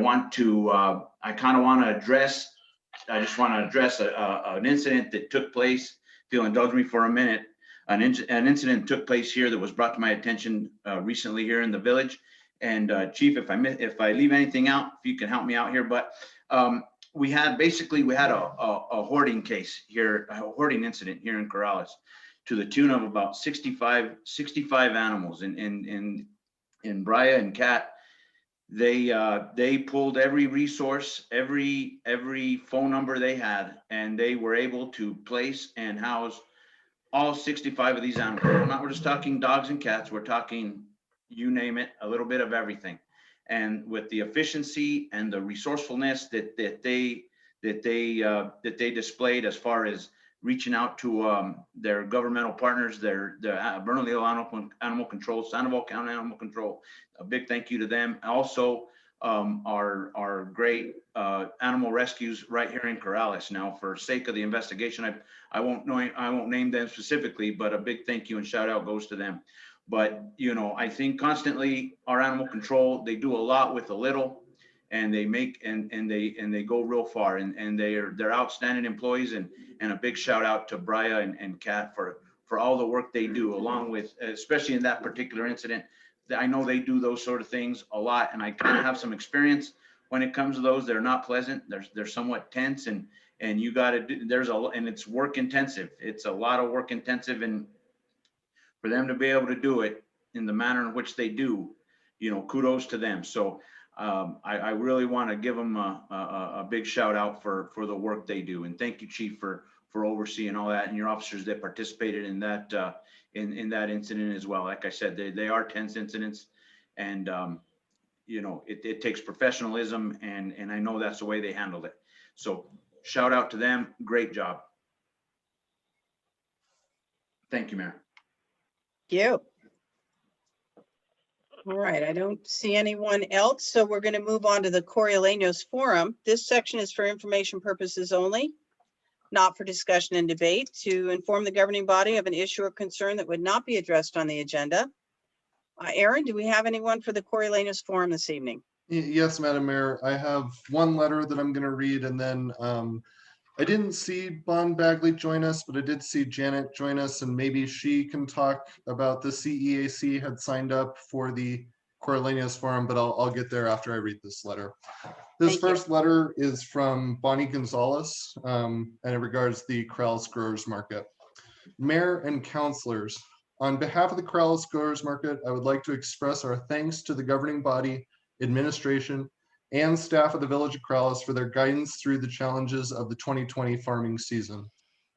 Speaker 11: just want to address an incident that took place. If you'll indulge me for a minute, an incident took place here that was brought to my attention recently here in the village. And Chief, if I leave anything out, if you can help me out here, but we had a hoarding case here, a hoarding incident here in Corrales to the tune of about 65 animals. In Bria and Kat, they pulled every resource, every phone number they had, and they were able to place and house all 65 of these animals. We're just talking dogs and cats. We're talking, you name it, a little bit of everything. And with the efficiency and the resourcefulness that they displayed as far as reaching out to their governmental partners, their Bernalillo Animal Control, Sandoval County Animal Control, a big thank you to them. Also, our great animal rescues right here in Corrales. Now, for sake of the investigation, I won't name them specifically, but a big thank you and shout out goes to them. But, you know, I think constantly our animal control, they do a lot with a little, and they make and they go real far, and they're outstanding employees, and a big shout out to Bria and Kat for all the work they do, along with, especially in that particular incident. I know they do those sort of things a lot, and I kind of have some experience when it comes to those. They're not pleasant. They're somewhat tense, and you got to do, and it's work intensive. It's a lot of work intensive, and for them to be able to do it in the manner in which they do, you know, kudos to them. So I really want to give them a big shout out for the work they do, and thank you, Chief, for overseeing all that, and your officers that participated in that in that incident as well. Like I said, they are tense incidents, and you know, it takes professionalism, and I know that's the way they handled it. So shout out to them. Great job. Thank you, Mayor.
Speaker 1: Thank you. All right, I don't see anyone else, so we're going to move on to the Corraleños Forum. This section is for information purposes only, not for discussion and debate, to inform the governing body of an issue or concern that would not be addressed on the agenda. Aaron, do we have anyone for the Corraleños Forum this evening?
Speaker 8: Yes, Madam Mayor. I have one letter that I'm going to read, and then I didn't see Bon Bagley join us, but I did see Janet join us, and maybe she can talk about the CEAC had signed up for the Corraleños Forum, but I'll get there after I read this letter. This first letter is from Bonnie Gonzalez, and it regards the Corrales Growers Market. Mayor and councilors, on behalf of the Corrales Growers Market, I would like to express our thanks to the governing body, administration, and staff of the Village of Corrales for their guidance through the challenges of the 2020 farming season.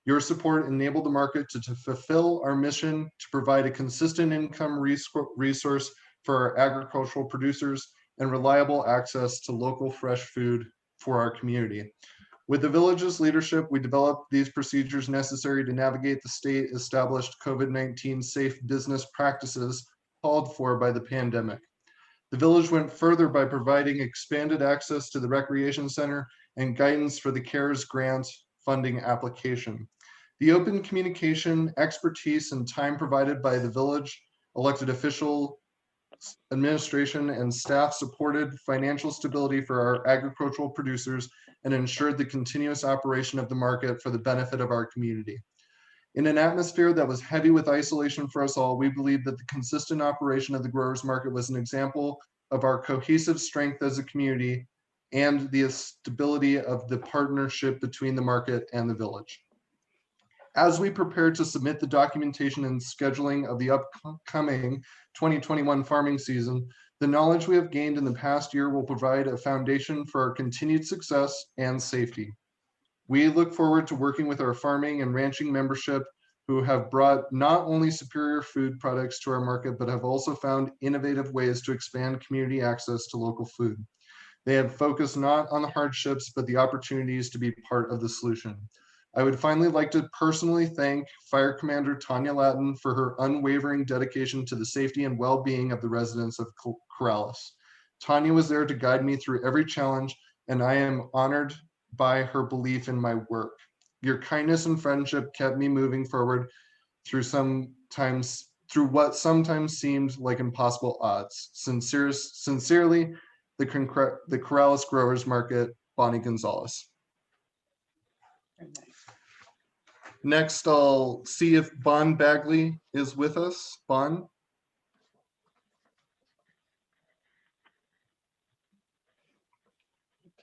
Speaker 8: Your support enabled the market to fulfill our mission to provide a consistent income resource for our agricultural producers and reliable access to local fresh food for our community. With the village's leadership, we developed these procedures necessary to navigate the state-established COVID-19 safe business practices called for by the pandemic. The village went further by providing expanded access to the recreation center and guidance for the CARES grant funding application. The open communication, expertise, and time provided by the village, elected official, administration, and staff supported financial stability for our agricultural producers and ensured the continuous operation of the market for the benefit of our community. In an atmosphere that was heavy with isolation for us all, we believe that the consistent operation of the growers market was an example of our cohesive strength as a community and the stability of the partnership between the market and the village. As we prepare to submit the documentation and scheduling of the upcoming 2021 farming season, the knowledge we have gained in the past year will provide a foundation for our continued success and safety. We look forward to working with our farming and ranching membership who have brought not only superior food products to our market, but have also found innovative ways to expand community access to local food. They have focused not on the hardships, but the opportunities to be part of the solution. I would finally like to personally thank Fire Commander Tanya Lattin for her unwavering dedication to the safety and well-being of the residents of Corrales. Tanya was there to guide me through every challenge, and I am honored by her belief in my work. Your kindness and friendship kept me moving forward through what sometimes seemed like impossible odds. Sincerely, the Corrales Growers Market, Bonnie Gonzalez. Next, I'll see if Bon Bagley is with us. Bon?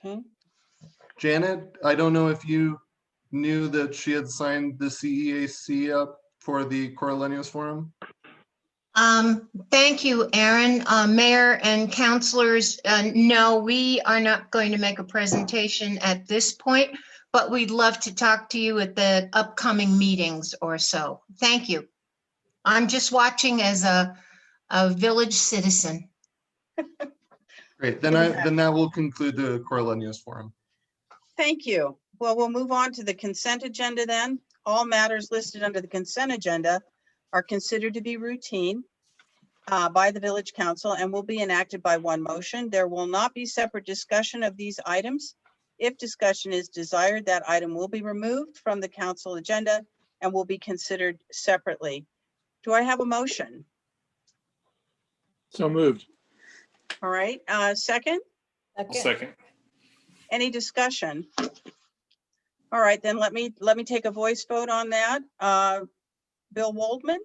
Speaker 1: Okay.
Speaker 8: Janet, I don't know if you knew that she had signed the CEAC up for the Corraleños Forum.
Speaker 12: Thank you, Aaron. Mayor and councilors, no, we are not going to make a presentation at this point, but we'd love to talk to you at the upcoming meetings or so. Thank you. I'm just watching as a village citizen.
Speaker 8: Great, then that will conclude the Corraleños Forum.
Speaker 1: Thank you. Well, we'll move on to the consent agenda then. All matters listed under the consent agenda are considered to be routine by the Village Council and will be enacted by one motion. There will not be separate discussion of these items. If discussion is desired, that item will be removed from the council agenda and will be considered separately. Do I have a motion?
Speaker 7: So moved.
Speaker 1: All right, second?
Speaker 6: Second.
Speaker 1: Any discussion? All right, then let me take a voice vote on that. Bill Waldman?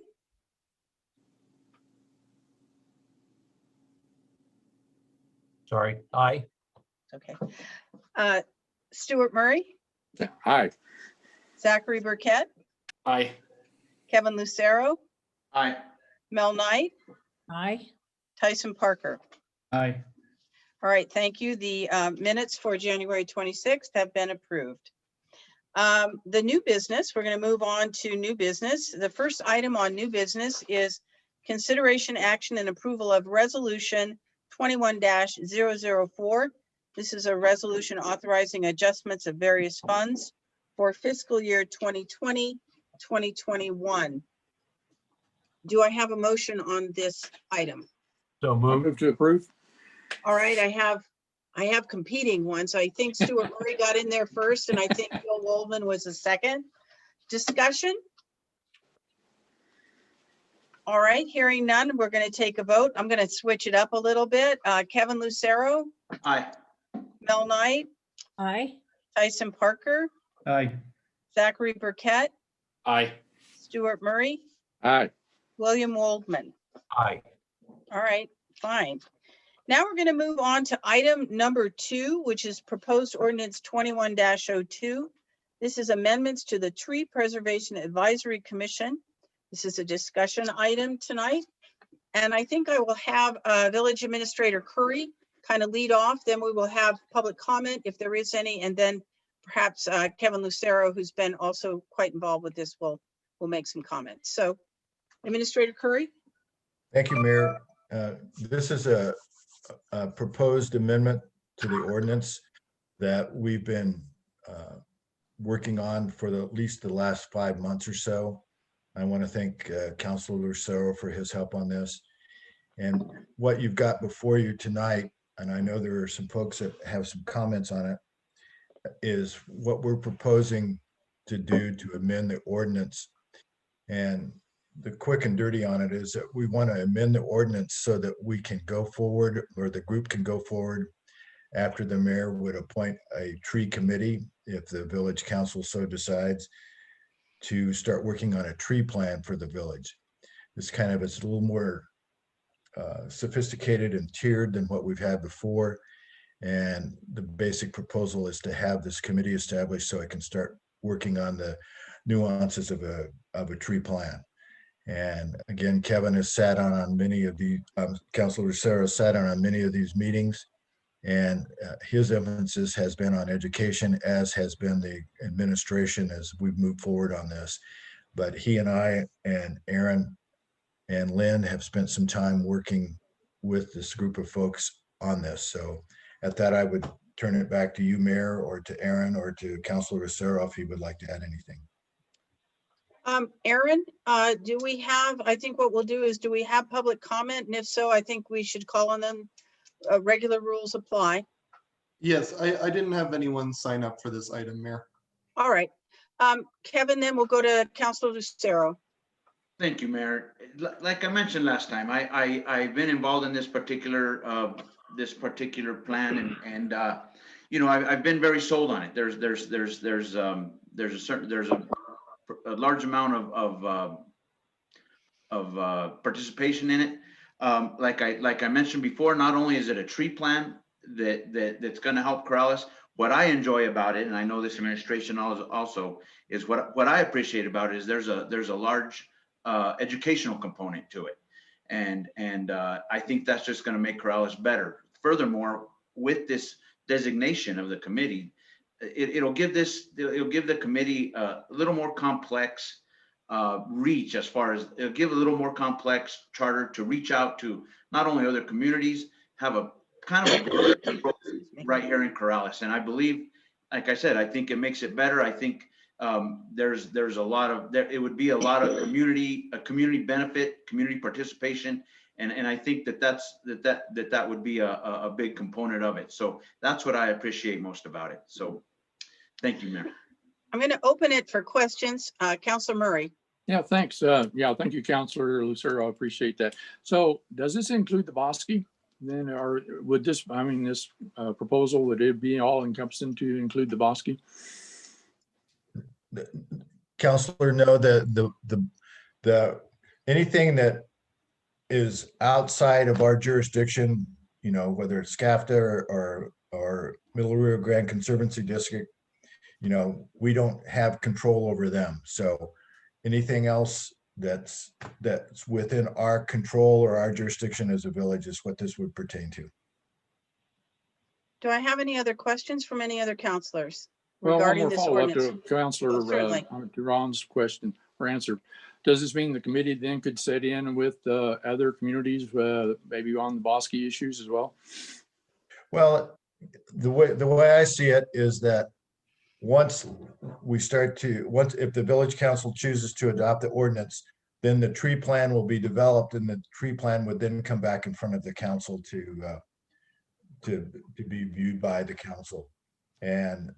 Speaker 2: Sorry, aye.
Speaker 1: Okay. Stuart Murray?
Speaker 7: Aye.
Speaker 1: Zachary Burkett?
Speaker 6: Aye.
Speaker 1: Kevin Lucero?
Speaker 11: Aye.
Speaker 1: Mel Knight?
Speaker 3: Aye.
Speaker 1: Tyson Parker?
Speaker 13: Aye.
Speaker 1: All right, thank you. The minutes for January 26th have been approved. The new business, we're going to move on to new business. The first item on new business is consideration, action, and approval of resolution 21-004. This is a resolution authorizing adjustments of various funds for fiscal year 2020, 2021. Do I have a motion on this item?
Speaker 2: So moved.
Speaker 7: Move to approve.
Speaker 1: All right, I have competing ones. I think Stuart Murray got in there first, and I think Bill Waldman was the second. Discussion? All right, hearing none, we're going to take a vote. I'm going to switch it up a little bit. Kevin Lucero,
Speaker 11: Aye.
Speaker 1: Mel Knight,
Speaker 3: Aye.
Speaker 1: Tyson Parker,
Speaker 13: Aye.
Speaker 1: Zachary Burkett,
Speaker 6: Aye.
Speaker 1: Stuart Murray,
Speaker 7: Aye.
Speaker 1: William Waldman.
Speaker 2: Aye.
Speaker 1: All right, fine. Now we're going to move on to item number 2, which is proposed ordinance 21-02. This is amendments to the Tree Preservation Advisory Commission. This is a discussion item tonight. And I think I will have Village Administrator Curry kind of lead off. Then we will have public comment if there is any. And then perhaps Kevin Lucero, who's been also quite involved with this, will make some comments. So Administrator Curry.
Speaker 4: Thank you, Mayor. This is a proposed amendment to the ordinance that we've been working on for at least the last 5 months or so. I want to thank Councilor Lucero for his help on this. And what you've got before you tonight, and I know there are some folks that have some comments on it, is what we're proposing to do to amend the ordinance. And the quick and dirty on it is that we want to amend the ordinance so that we can go forward, or the group can go forward after the mayor would appoint a tree committee, if the village council so decides, to start working on a tree plan for the village. This kind of is a little more sophisticated and tiered than what we've had before. And the basic proposal is to have this committee established so it can start working on the nuances of a tree plan. And again, Kevin has sat on many of the, Councilor Sarah sat on many of these meetings. And his emphasis has been on education, as has been the administration as we've moved forward on this. But he and I and Aaron and Lynn have spent some time working with this group of folks on this. So at that, I would turn it back to you, Mayor, or to Aaron, or to Councilor Sarah if he would like to add anything.
Speaker 1: Aaron, do we have, I think what we'll do is, do we have public comment? And if so, I think we should call on them. Regular rules apply.
Speaker 8: Yes, I didn't have anyone sign up for this item, Mayor.
Speaker 1: All right. Kevin, then we'll go to Councilor Lucero.
Speaker 11: Thank you, Mayor. Like I mentioned last time, I've been involved in this particular plan, and you know, I've been very sold on it. There's a large amount of participation in it. Like I mentioned before, not only is it a tree plan that's going to help Corrales, what I enjoy about it, and I know this administration also, is what I appreciate about it is there's a large educational component to it, and I think that's just going to make Corrales better. Furthermore, with this designation of the committee, it'll give the committee a little more complex reach, as far as it'll give a little more complex charter to reach out to not only other communities, have a kind of a right here in Corrales. And I believe, like I said, I think it makes it better. I think there's a lot of it would be a lot of community benefit, community participation, and I think that would be a big component of it. So that's what I appreciate most about it. So thank you, Mayor.
Speaker 1: I'm going to open it for questions. Councilor Murray.
Speaker 7: Yeah, thanks. Yeah, thank you, Councilor Lucero. I appreciate that. So does this include the Bosque? Then, or would this, I mean, this proposal, would it be all encompassing to include the Bosque?
Speaker 4: Councilor, no, the anything that is outside of our jurisdiction, you know, whether it's SCAFTA or Middle Rio Grande Conservancy District, you know, we don't have control over them. So anything else that's within our control or our jurisdiction as a village is what this would pertain to.
Speaker 1: Do I have any other questions from any other councilors
Speaker 7: Well, one
Speaker 1: regarding
Speaker 7: more
Speaker 1: this
Speaker 7: follow-up
Speaker 1: ordinance?
Speaker 7: to Councilor
Speaker 1: Certainly.
Speaker 7: Duran's question or answer. Does this mean the committee then could sit in with other communities, maybe on the Bosque issues as well?
Speaker 4: Well, the way I see it is that once if the village council chooses to adopt the ordinance, then the tree plan will be developed, and the tree plan would then come back in front of the council to be viewed by the council. And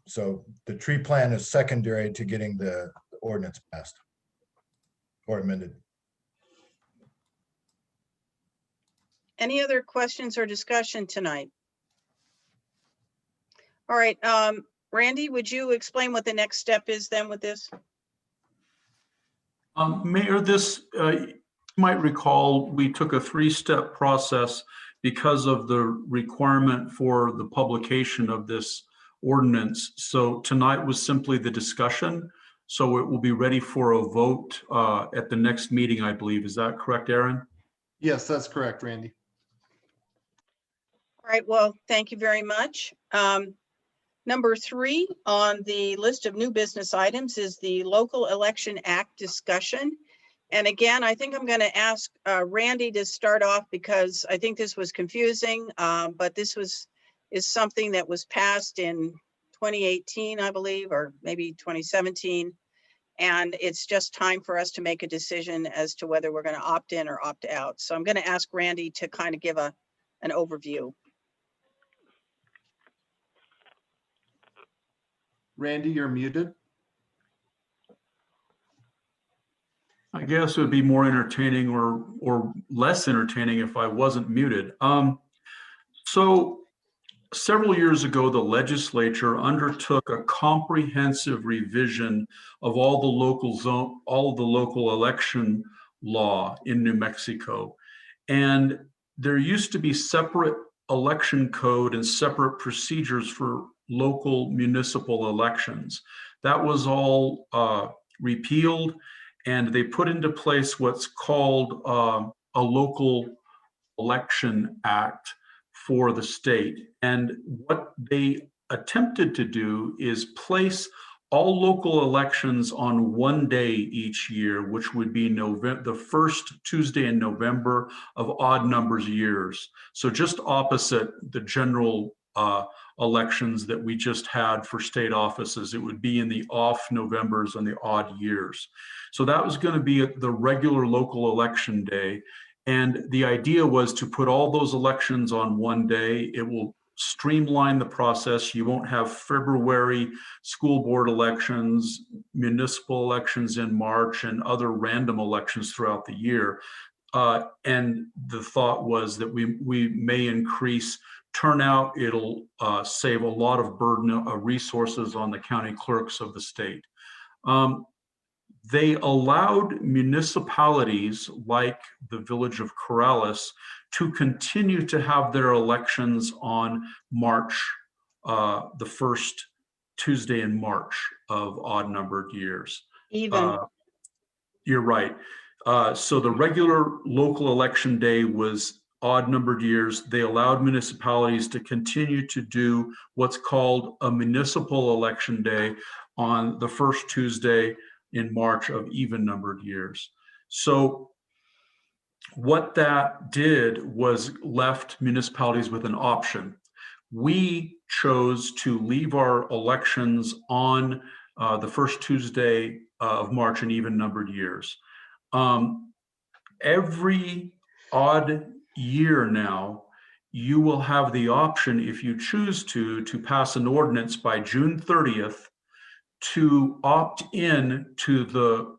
Speaker 4: so the tree plan is secondary to getting the ordinance passed or amended.
Speaker 1: Any other questions or discussion tonight? All right, Randy, would you explain what the next step is then with this?
Speaker 9: Mayor, this, you might recall, we took a 3-step process because of the requirement for the publication of this ordinance. So tonight was simply the discussion. So it will be ready for a vote at the next meeting, I believe. Is that correct, Aaron?
Speaker 8: Yes, that's correct, Randy.
Speaker 1: All right, well, thank you very much. Number 3 on the list of new business items is the Local Election Act discussion. And again, I think I'm going to ask Randy to start off, because I think this was confusing, but this is something that was passed in 2018, I believe, or maybe 2017. And it's just time for us to make a decision as to whether we're going to opt in or opt out. So I'm going to ask Randy to kind of give an overview.
Speaker 8: Randy, you're muted.
Speaker 9: I guess it would be more entertaining or less entertaining if I wasn't muted. So several years ago, the legislature undertook a comprehensive revision of all the local election law in New Mexico. And there used to be separate election code and separate procedures for local municipal elections. That was all repealed, and they put into place what's called a local election act for the state. And what they attempted to do is place all local elections on one day each year, which would be the first Tuesday in November of odd numbers years. So just opposite the general elections that we just had for state offices. It would be in the off Novembers and the odd years. So that was going to be the regular local election day. And the idea was to put all those elections on one day. It will streamline the process. You won't have February school board elections, municipal elections in March, and other random elections throughout the year. And the thought was that we may increase turnout. It'll save a lot of burden of resources on the county clerks of the state. They allowed municipalities like the village of Corrales to continue to have their elections on March, the first Tuesday in March of odd numbered years.
Speaker 1: Even.
Speaker 9: You're right. So the regular local election day was odd numbered years. They allowed municipalities to continue to do what's called a municipal election day on the first Tuesday in March of even numbered years. So what that did was left municipalities with an option. We chose to leave our elections on the first Tuesday of March in even numbered years. Every odd year now, you will have the option, if you choose to pass an ordinance by June 30th to opt in to the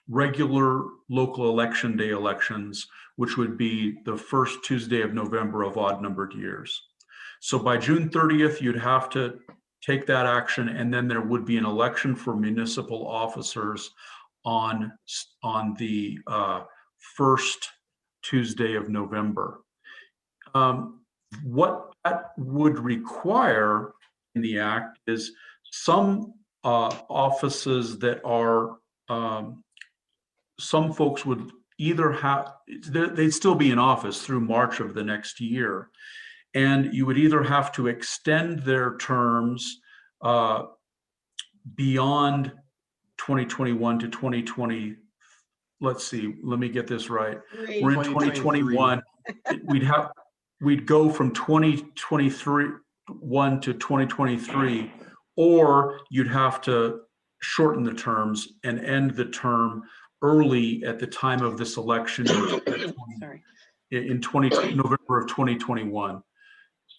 Speaker 9: regular local election day elections, which would be the first Tuesday of November of odd numbered years. So by June 30th, you'd have to take that action, and then there would be an election for municipal officers on the first Tuesday of November. What that would require in the act is some offices that are, some folks would either have, they'd still be in office through March of the next year. And you would either have to extend their terms beyond 2021 to 2020. Let's see, let me get this right. We're in 2021. We'd go from 2021 to 2023, or you'd have to shorten the terms and end the term early at the time of this election in November of 2021.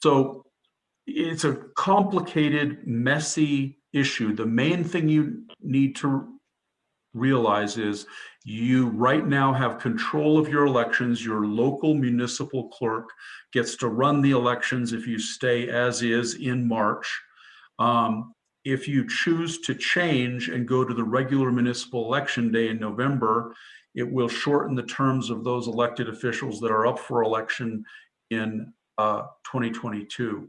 Speaker 9: So it's a complicated, messy issue. The main thing you need to realize is you right now have control of your elections. Your local municipal clerk gets to run the elections if you stay as is in March. If you choose to change and go to the regular municipal election day in November, it will shorten the terms of those elected officials that are up for election in 2022.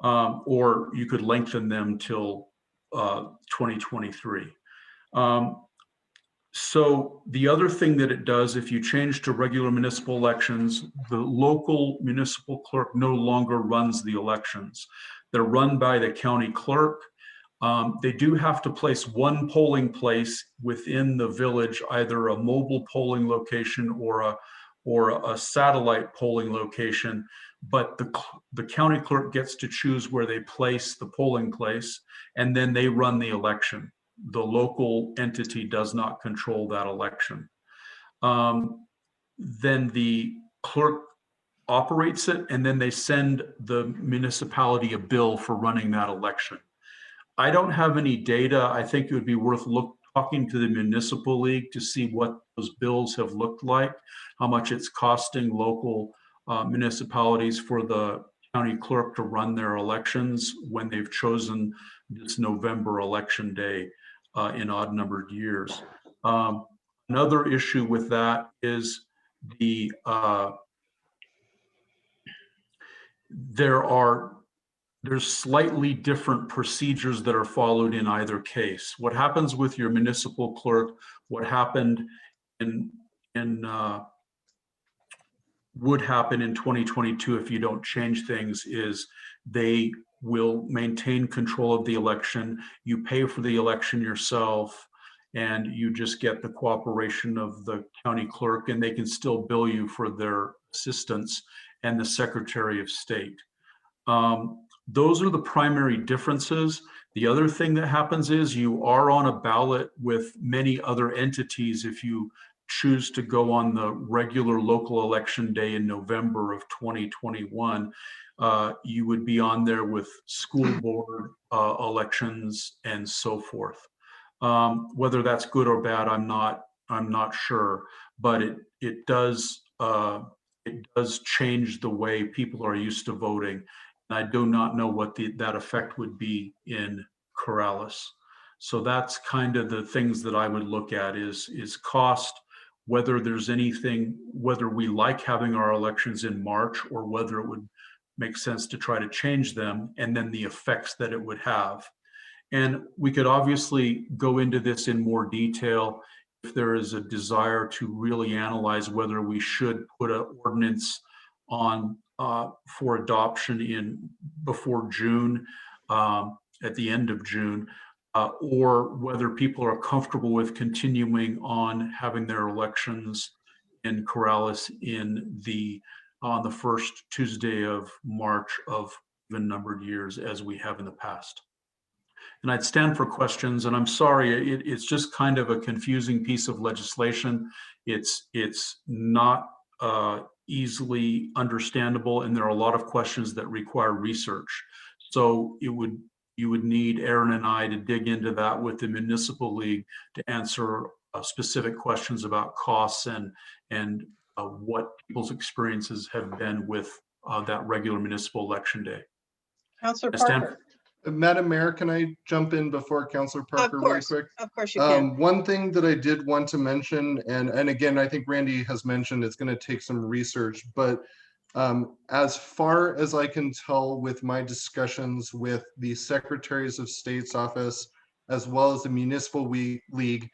Speaker 9: Or you could lengthen them till 2023. So the other thing that it does, if you change to regular municipal elections, the local municipal clerk no longer runs the elections. They're run by the county clerk. They do have to place one polling place within the village, either a mobile polling location or a satellite polling location, but the county clerk gets to choose where they place the polling place, and then they run the election. The local entity does not control that election. Then the clerk operates it, and then they send the municipality a bill for running that election. I don't have any data. I think it would be worth talking to the municipal league to see what those bills have looked like, how much it's costing local municipalities for the county clerk to run their elections when they've chosen this November election day in odd numbered years. Another issue with that is there are there's slightly different procedures that are followed in either case. What happens with your municipal clerk, what happened in would happen in 2022 if you don't change things is they will maintain control of the election. You pay for the election yourself, and you just get the cooperation of the county clerk, and they can still bill you for their assistance and the Secretary of State. Those are the primary differences. The other thing that happens is you are on a ballot with many other entities if you choose to go on the regular local election day in November of 2021. You would be on there with school board elections and so forth. Whether that's good or bad, I'm not sure, but it does change the way people are used to voting. And I do not know what that effect would be in Corrales. So that's kind of the things that I would look at is cost, whether there's anything, whether we like having our elections in March or whether it would make sense to try to change them, and then the effects that it would have. And we could obviously go into this in more detail if there is a desire to really analyze whether we should put an ordinance on for adoption before June, at the end of June, or whether people are comfortable with continuing on having their elections in Corrales on the first Tuesday of March of even numbered years as we have in the past. And I'd stand for questions, and I'm sorry, it's just kind of a confusing piece of legislation. It's not easily understandable, and there are a lot of questions that require research. So you would need Aaron and I to dig into that with the Municipal League to answer specific questions about costs and what people's experiences have been with that regular municipal election day.
Speaker 1: Councilor
Speaker 9: I stand-
Speaker 1: Parker.
Speaker 8: Madam Mayor, can I jump in before Councilor Parker really quick?
Speaker 1: Of course you can.
Speaker 8: One thing that I did want to mention, and again, I think Randy has mentioned it's going to take some research, but as far as I can tell with my discussions with the Secretaries of State's office, as well as the Municipal League,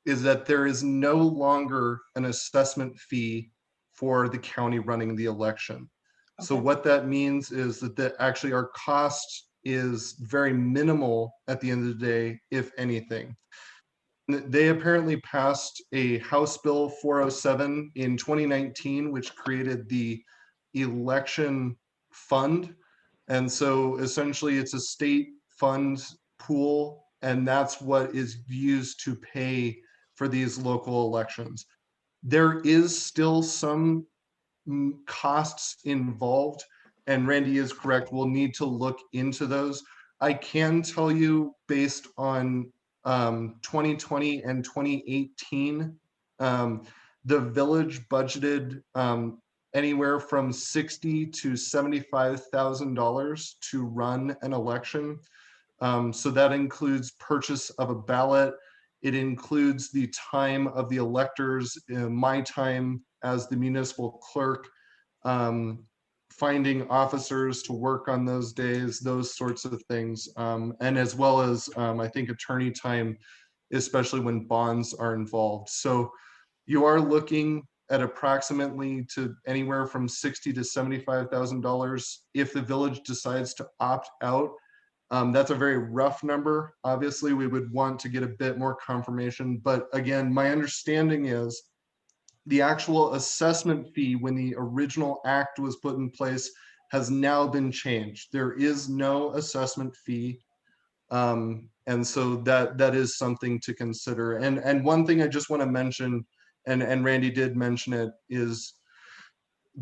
Speaker 8: is that there is no longer an assessment fee for the county running the election. So what that means is that actually our cost is very minimal at the end of the day, if anything. They apparently passed a House Bill 407 in 2019, which created the election fund. And so essentially it's a state fund pool, and that's what is used to pay for these local elections. There is still some costs involved, and Randy is correct, we'll need to look into those. I can tell you based on 2020 and 2018, the village budgeted anywhere from $60,000 to $75,000 to run an election. So that includes purchase of a ballot. It includes the time of the electors, my time as the municipal clerk, finding officers to work on those days, those sorts of things. And as well as I think attorney time, especially when bonds are involved. So you are looking at approximately to anywhere from $60,000 to $75,000 if the village decides to opt out. That's a very rough number. Obviously, we would want to get a bit more confirmation. But again, my understanding is the actual assessment fee when the original act was put in place has now been changed. There is no assessment fee. And so that is something to consider. And one thing I just want to mention, and Randy did mention it, is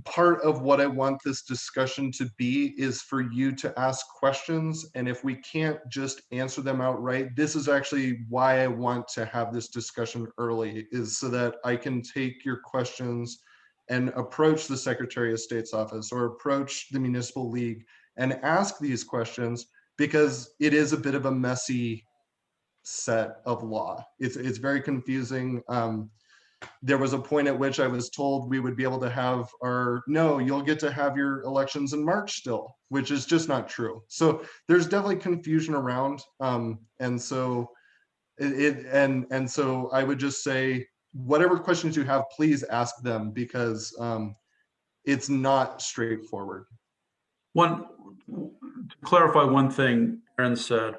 Speaker 8: part of what I want this discussion to be is for you to ask questions. And if we can't just answer them outright, this is actually why I want to have this discussion early, is so that I can take your questions and approach the Secretary of State's office or approach the Municipal League and ask these questions, because it is a bit of a messy set of law. It's very confusing. there was a point at which I was told we would be able to have no, you'll get to have your elections in March still, which is just not true. So there's definitely confusion around. And so so I would just say, whatever questions you have, please ask them, because it's not straightforward.
Speaker 9: To clarify one thing Aaron said,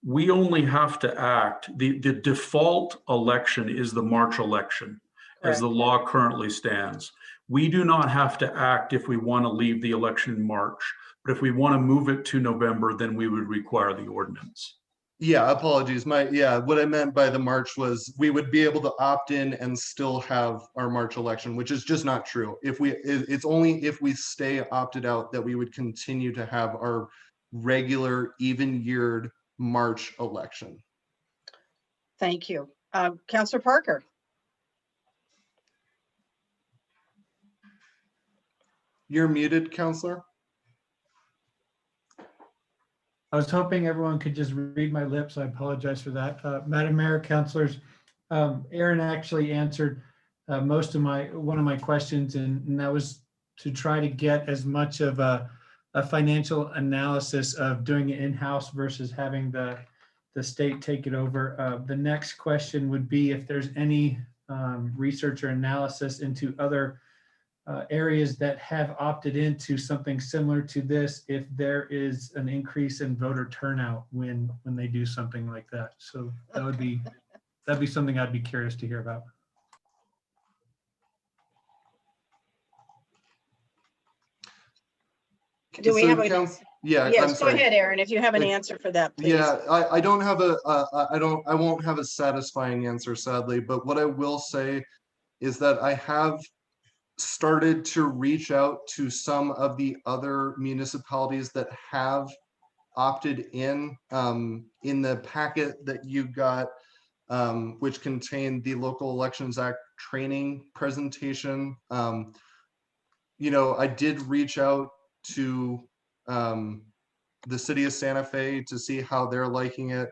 Speaker 9: we only have to act, the default election is the March election as the law currently stands. We do not have to act if we want to leave the election in March, but if we want to move it to November, then we would require the ordinance.
Speaker 8: Yeah, apologies. What I meant by the March was we would be able to opt in and still have our March election, which is just not true. It's only if we stay opted out that we would continue to have our regular even-yeared March election.
Speaker 1: Thank you. Councillor Parker.
Speaker 8: You're muted, Councillor.
Speaker 13: I was hoping everyone could just read my lips. I apologize for that. Madam Mayor, councilors, Aaron actually answered one of my questions, and that was to try to get as much of a financial analysis of doing it in-house versus having the state take it over. The next question would be if there's any research or analysis into other areas that have opted into something similar to this, if there is an increase in voter turnout when they do something like that. So that'd be something I'd be curious to hear about.
Speaker 1: Do we have a?
Speaker 8: Yeah.
Speaker 1: Yes, go ahead, Aaron, if you have an answer for that, please.
Speaker 8: Yeah, I don't have I won't have a satisfying answer, sadly, but what I will say is that I have started to reach out to some of the other municipalities that have opted in the packet that you got, which contained the Local Elections Act training presentation. I did reach out to the city of Santa Fe to see how they're liking it.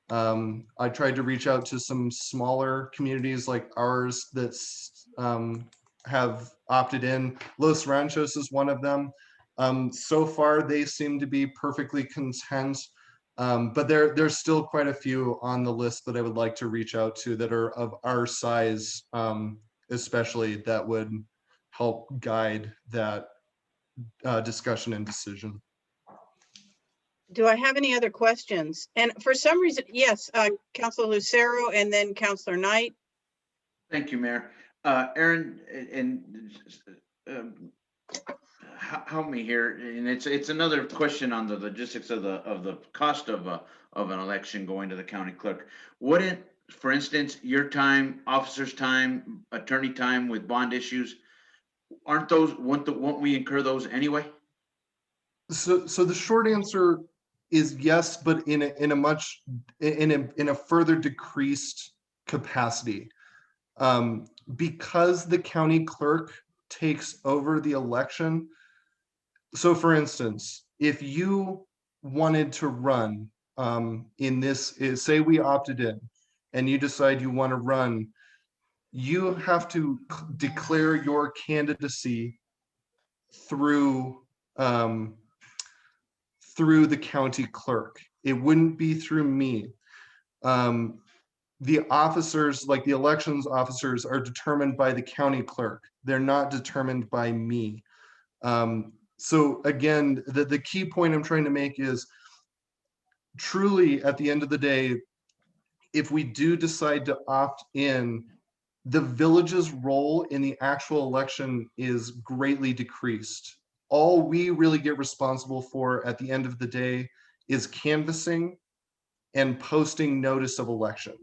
Speaker 8: I tried to reach out to some smaller communities like ours that have opted in. Los Ranchos is one of them. So far, they seem to be perfectly content, but there's still quite a few on the list that I would like to reach out to that are of our size, especially, that would help guide that discussion and decision.
Speaker 1: Do I have any other questions? And for some reason, yes, Councilor Lucero and then Councilor Knight.
Speaker 11: Thank you, Mayor. Aaron, help me here, and it's another question on the logistics of the cost of an election going to the county clerk. Wouldn't, for instance, your time, officer's time, attorney time with bond issues, won't we incur those anyway?
Speaker 8: So the short answer is yes, but in a further decreased capacity. Because the county clerk takes over the election. So for instance, if you wanted to run in this, say we opted in and you decide you want to run, you have to declare your candidacy through the county clerk. It wouldn't be through me. The officers, like the elections officers, are determined by the county clerk. They're not determined by me. So again, the key point I'm trying to make is truly at the end of the day, if we do decide to opt in, the village's role in the actual election is greatly decreased. All we really get responsible for at the end of the day is canvassing and posting notice of election.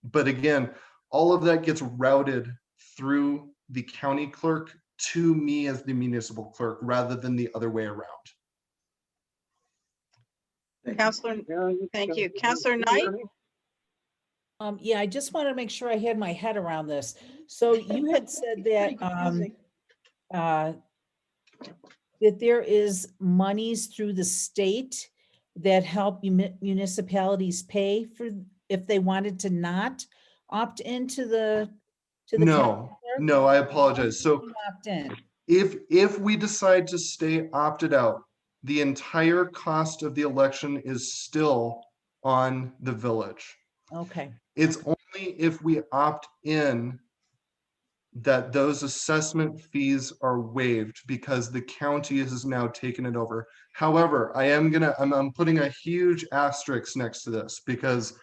Speaker 8: But again, all of that gets routed through the county clerk to me as the municipal clerk rather than the other way around.
Speaker 1: Councilor, thank you. Councilor Knight?
Speaker 3: Yeah, I just wanted to make sure I had my head around this. So you had said that that there is monies through the state that help municipalities pay for if they wanted to not opt into the to the town
Speaker 8: No,
Speaker 3: clerk?
Speaker 8: no, I apologize. So
Speaker 3: You opt in.
Speaker 8: if we decide to stay opted out, the entire cost of the election is still on the village.
Speaker 3: Okay,
Speaker 8: It's only if we opt in that those assessment fees are waived because the county has now taken it over. However, I'm putting a huge asterisk next to this because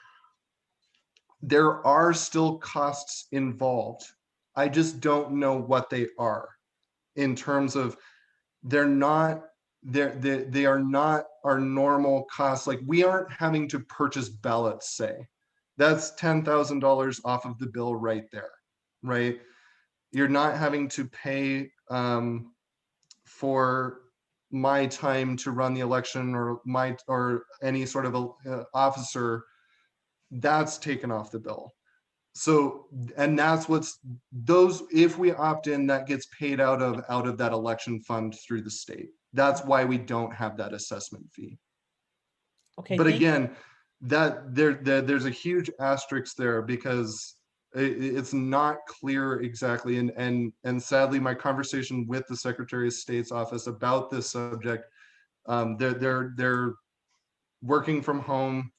Speaker 8: there are still costs involved. I just don't know what they are in terms of they are not our normal costs. Like we aren't having to purchase ballots, say. That's $10,000 off of the bill right there, right? You're not having to pay for my time to run the election or any sort of officer. That's taken off the bill. So, and that's if we opt in, that gets paid out of that election fund through the state. That's why we don't have that assessment fee.
Speaker 3: okay.
Speaker 8: But
Speaker 3: thank-
Speaker 8: again, there's a huge asterisk there because it's not clear exactly. And sadly, my conversation with the Secretary of State's office about this subject, they're working from home.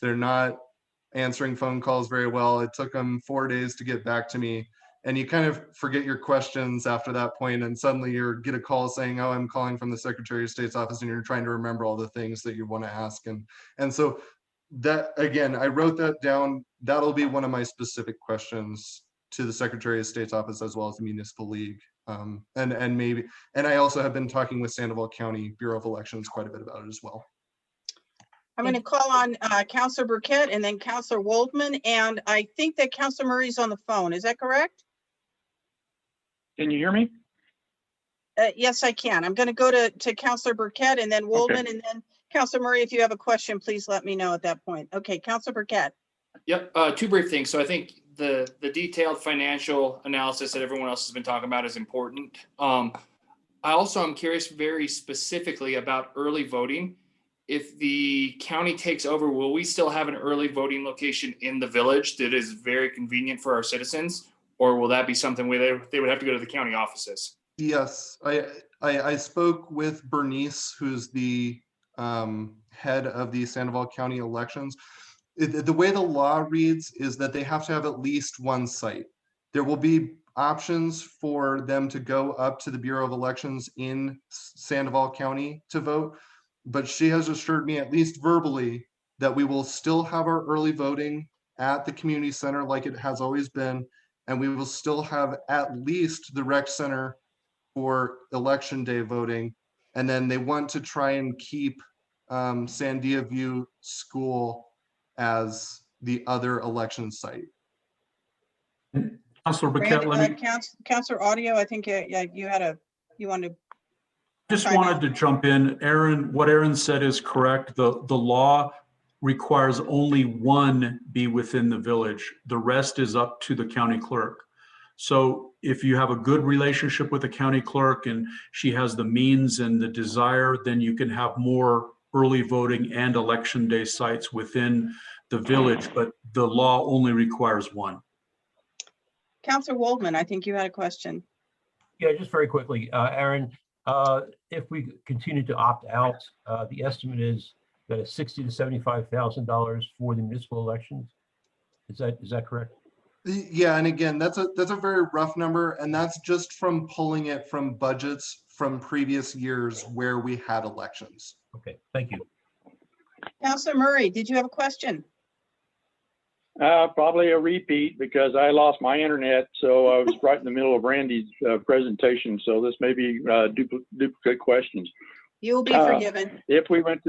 Speaker 8: They're not answering phone calls very well. It took them 4 days to get back to me. And you kind of forget your questions after that point, and suddenly you get a call saying, "Oh, I'm calling from the Secretary of State's office," and you're trying to remember all the things that you want to ask. And so that, again, I wrote that down. That'll be one of my specific questions to the Secretary of State's office as well as the Municipal League. And I also have been talking with Sandoval County Bureau of Elections quite a bit about it as well.
Speaker 1: I'm going to call on Councilor Burkett and then Councilor Waldman, and I think that Councilor Murray's on the phone. Is that correct?
Speaker 7: Can you hear me?
Speaker 1: Yes, I can. I'm going to go to Councilor Burkett and then Waldman, and then Councilor Murray. If you have a question, please let me know at that point. Okay, Councilor Burkett.
Speaker 6: Yep, two brief things. So I think the detailed financial analysis that everyone else has been talking about is important. I also am curious very specifically about early voting. If the county takes over, will we still have an early voting location in the village that is very convenient for our citizens? Or will that be something where they would have to go to the county offices?
Speaker 8: Yes, I spoke with Bernice, who's the head of the Sandoval County elections. The way the law reads is that they have to have at least one site. There will be options for them to go up to the Bureau of Elections in Sandoval County to vote, but she has assured me, at least verbally, that we will still have our early voting at the community center like it has always been, and we will still have at least the rec center for election day voting. And then they want to try and keep Sandia View School as the other election site.
Speaker 9: Councilor Burkett, let me
Speaker 1: Councilor Audio, I think you wanted to.
Speaker 9: just wanted to jump in. Aaron, what Aaron said is correct. The law requires only one be within the village. The rest is up to the county clerk. So if you have a good relationship with the county clerk and she has the means and the desire, then you can have more early voting and election day sites within the village, but the law only requires one.
Speaker 1: Councilor Waldman, I think you had a question.
Speaker 2: Yeah, just very quickly, Aaron, if we continue to opt out, the estimate is that it's $60,000 to $75,000 for the municipal elections. Is that correct?
Speaker 8: Yeah, and again, that's a very rough number, and that's just from pulling it from budgets from previous years where we had elections.
Speaker 2: Okay, thank you.
Speaker 1: Councilor Murray, did you have a question?
Speaker 7: Probably a repeat because I lost my internet, so I was right in the middle of Randy's presentation. So this may be duplicate questions.
Speaker 1: You will be forgiven.
Speaker 7: If we went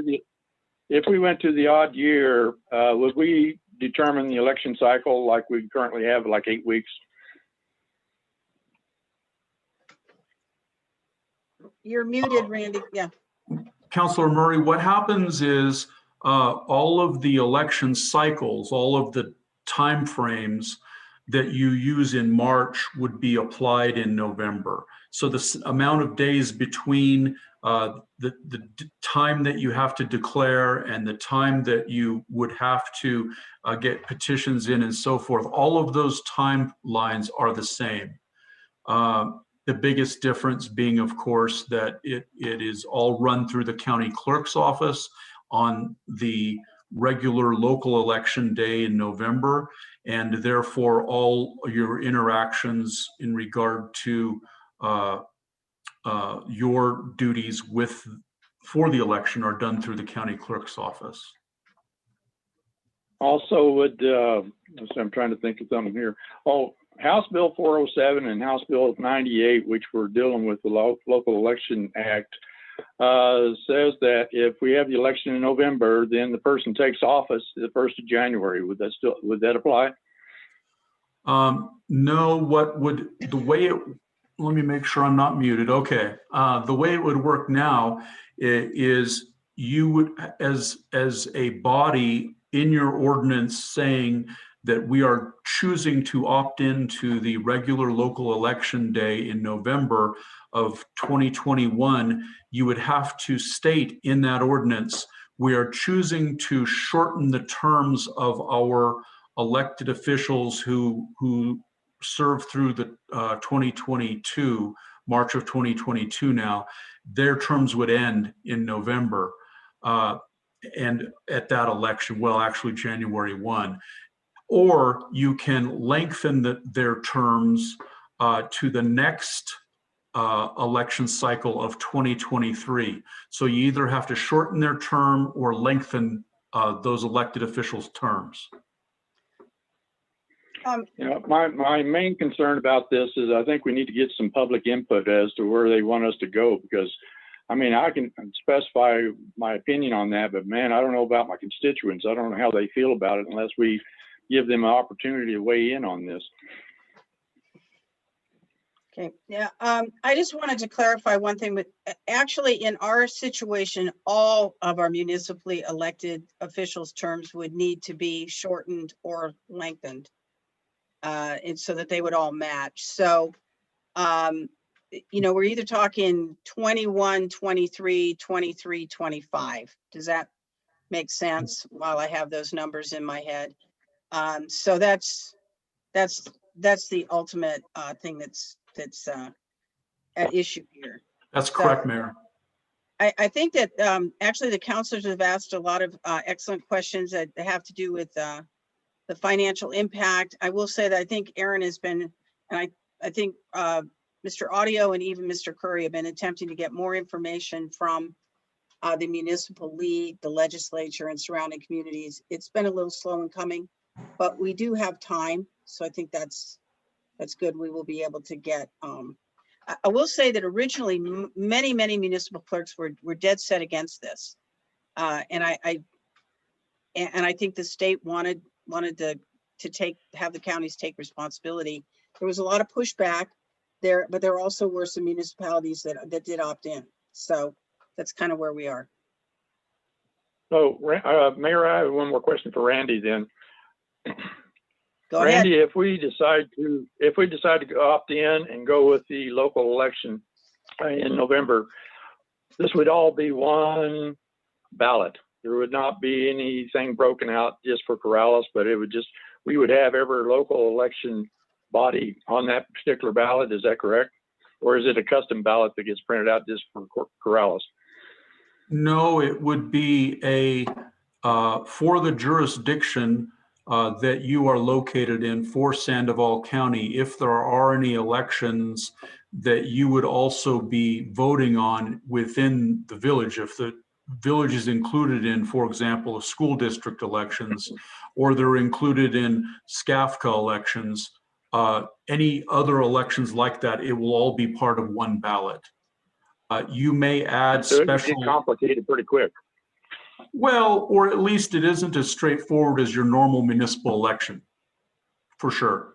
Speaker 7: to the odd year, would we determine the election cycle like we currently have, like 8 weeks?
Speaker 1: You're muted, Randy. Yeah.
Speaker 9: Councilor Murray, what happens is all of the election cycles, all of the timeframes that you use in March would be applied in November. So the amount of days between the time that you have to declare and the time that you would have to get petitions in and so forth, all of those timelines are the same. The biggest difference being, of course, that it is all run through the county clerk's office on the regular local election day in November, and therefore all your interactions in regard to your duties for the election are done through the county clerk's office.
Speaker 7: Also, I'm trying to think of something here. Oh, House Bill 407 and House Bill 98, which we're dealing with the Local Election Act, says that if we have the election in November, then the person takes office the 1st of January. Would that apply?
Speaker 9: No, let me make sure I'm not muted. Okay. The way it would work now is you would, as a body in your ordinance saying that we are choosing to opt into the regular local election day in November of 2021, you would have to state in that ordinance, we are choosing to shorten the terms of our elected officials who serve through the 2022, March of 2022 now. Their terms would end in November. And at that election, well, actually January 1. Or you can lengthen their terms to the next election cycle of 2023. So you either have to shorten their term or lengthen those elected officials' terms.
Speaker 7: My main concern about this is I think we need to get some public input as to where they want us to go, because I mean, I can specify my opinion on that, but man, I don't know about my constituents. I don't know how they feel about it unless we give them an opportunity to weigh in on this.
Speaker 1: Okay, yeah, I just wanted to clarify one thing, but actually in our situation, all of our municipally elected officials' terms would need to be shortened or lengthened. And so that they would all match. So, you know, we're either talking 21, 23, 23, 25. Does that make sense while I have those numbers in my head? So that's the ultimate thing that's at issue here.
Speaker 9: That's correct, Mayor.
Speaker 1: I think that actually the counselors have asked a lot of excellent questions that have to do with the financial impact. I will say that I think Aaron has been, and I think Mr. Audio and even Mr. Curry have been attempting to get more information from the municipal league, the legislature, and surrounding communities. It's been a little slow in coming, but we do have time. So I think that's good. We will be able to get, I will say that originally many municipal clerks were dead set against this. And I think the state wanted to have the counties take responsibility. There was a lot of pushback there, but there also were some municipalities that did opt in. So that's kind of where we are.
Speaker 7: So, Mayor, I have one more question for Randy then.
Speaker 1: Go
Speaker 7: Randy,
Speaker 1: ahead.
Speaker 7: if we decide to opt in and go with the local election in November, this would all be one ballot. There would not be anything broken out just for Corrales, but we would have every local election body on that particular ballot. Is that correct? Or is it a custom ballot that gets printed out just for Corrales?
Speaker 9: No, it would be for the jurisdiction that you are located in for Sandoval County. If there are any elections that you would also be voting on within the village, if the village is included in, for example, school district elections, or they're included in SCAFCA elections, any other elections like that, it will all be part of one ballot. You may add
Speaker 7: so
Speaker 9: special.
Speaker 7: It get complicated pretty quick.
Speaker 9: Well, or at least it isn't as straightforward as your normal municipal election, for sure.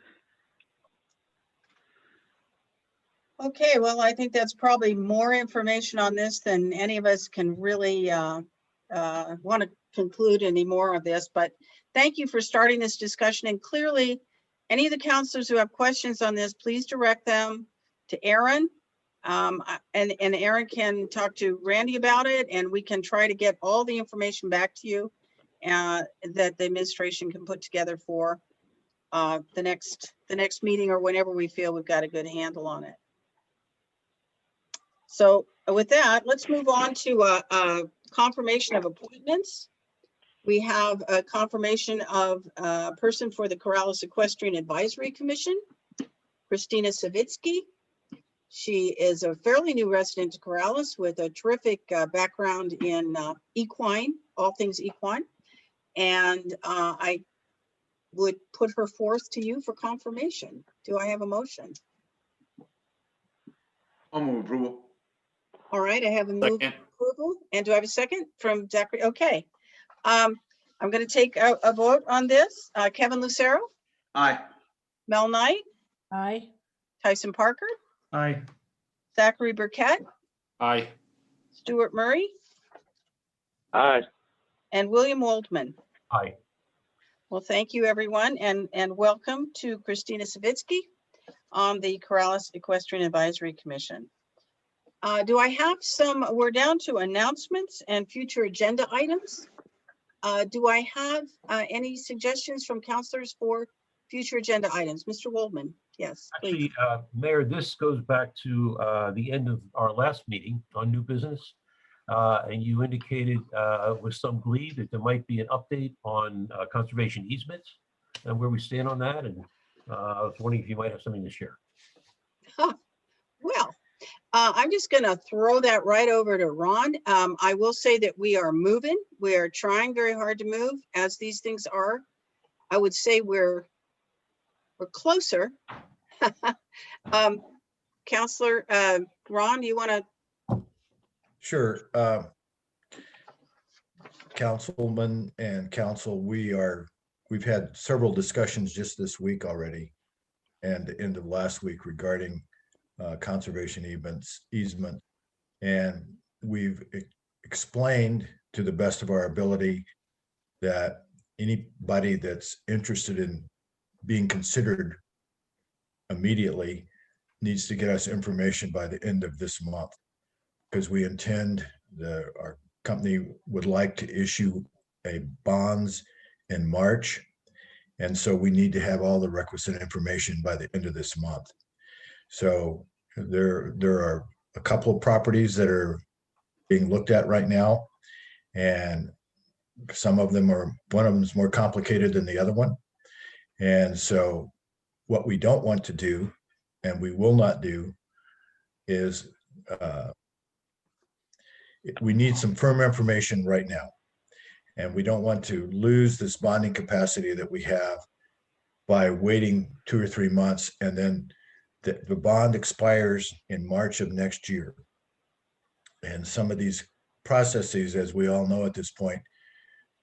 Speaker 1: Okay, well, I think that's probably more information on this than any of us can really want to conclude any more of this. But thank you for starting this discussion. And clearly, Any of the counselors who have questions on this, please direct them to Aaron. And Aaron can talk to Randy about it, and we can try to get all the information back to you that the administration can put together for the next meeting, or whenever we feel we've got a good handle on it. So with that, let's move on to confirmation of appointments. We have a confirmation of a person for the Corrales Equestrian Advisory Commission, Christina Savitsky. She is a fairly new resident of Corrales with a terrific background in equine, all things equine. And I would put her forth to you for confirmation. Do I have a motion?
Speaker 11: I'll move approval.
Speaker 1: All right, I have a move
Speaker 6: Second.
Speaker 1: approval. And do I have a second from Zachary? Okay. I'm going to take a vote on this. Kevin Lucero,
Speaker 11: Aye.
Speaker 1: Mel Knight,
Speaker 3: Aye.
Speaker 1: Tyson Parker,
Speaker 13: Aye.
Speaker 1: Zachary Burkett,
Speaker 6: Aye.
Speaker 1: Stuart Murray,
Speaker 14: Aye.
Speaker 1: and William Waldman.
Speaker 2: Aye.
Speaker 1: Well, thank you, everyone, and welcome to Christina Savitsky on the Corrales Equestrian Advisory Commission. Do I have we're down to announcements and future agenda items. Do I have any suggestions from counselors for future agenda items? Mr. Waldman, yes, please.
Speaker 2: Actually, Mayor, this goes back to the end of our last meeting on new business. And you indicated with some glee that there might be an update on conservation easements and where we stand on that. And I was wondering if you might have something to share.
Speaker 1: Well, I'm just going to throw that right over to Ron. I will say that we are moving. We are trying very hard to move, as these things are. I would say we're closer. Counselor Ron, do you want to?
Speaker 4: Sure. Councilman and council, we've had several discussions just this week already and the end of last week regarding conservation easement. And we've explained to the best of our ability that anybody that's interested in being considered immediately needs to get us information by the end of this month, because we intend, our company would like to issue a bonds in March. And so we need to have all the requisite information by the end of this month. So there are a couple of properties that are being looked at right now. And one of them is more complicated than the other one. And so what we don't want to do, and we will not do, is we need some firm information right now. And we don't want to lose this bonding capacity that we have by waiting 2 or 3 months, and then the bond expires in March of next year. And some of these processes, as we all know at this point,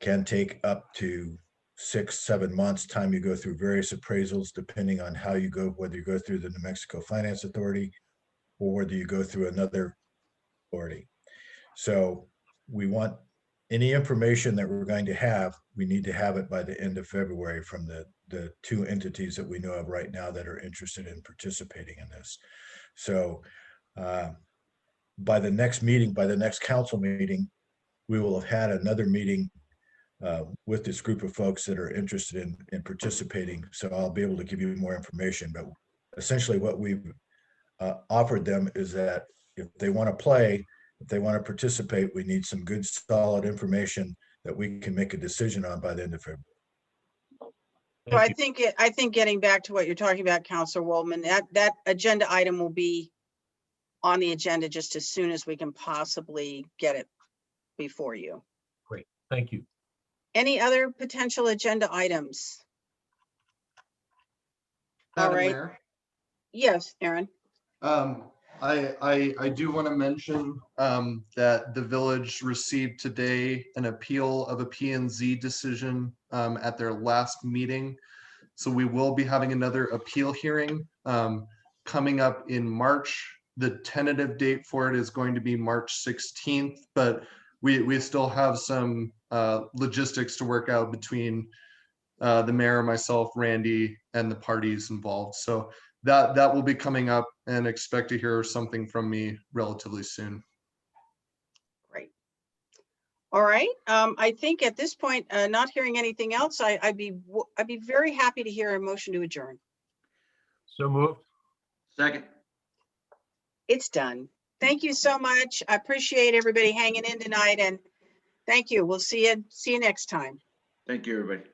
Speaker 4: can take up to 6-7 months time. You go through various appraisals, depending on how you go, whether you go through the New Mexico Finance Authority or whether you go through another authority. So we want any information that we're going to have, we need to have it by the end of February from the 2 entities that we know of right now that are interested in participating in this. So by the next meeting, by the next council meeting, we will have had another meeting with this group of folks that are interested in participating. So I'll be able to give you more information. But essentially what we've offered them is that if they want to play, if they want to participate, we need some good, solid information that we can make a decision on by the end of February.
Speaker 1: So I think getting back to what you're talking about, Councilor Waldman, that agenda item will be on the agenda just as soon as we can possibly get it before you.
Speaker 2: Great, thank you.
Speaker 1: Any other potential agenda items? All
Speaker 8: Madam
Speaker 1: right.
Speaker 8: Mayor?
Speaker 1: Yes, Aaron.
Speaker 8: I do want to mention that the village received today an appeal of a P&Z decision at their last meeting. So we will be having another appeal hearing coming up in March. The tentative date for it is going to be March 16th, but we still have some logistics to work out between the mayor, myself, Randy, and the parties involved. So that will be coming up, and expect to hear something from me relatively soon.
Speaker 1: Great. All right. I think at this point, not hearing anything else, I'd be very happy to hear a motion to adjourn.
Speaker 2: So moved.
Speaker 11: Second.
Speaker 1: It's done. Thank you so much. I appreciate everybody hanging in tonight, and thank you. We'll see you next time.
Speaker 11: Thank you, everybody.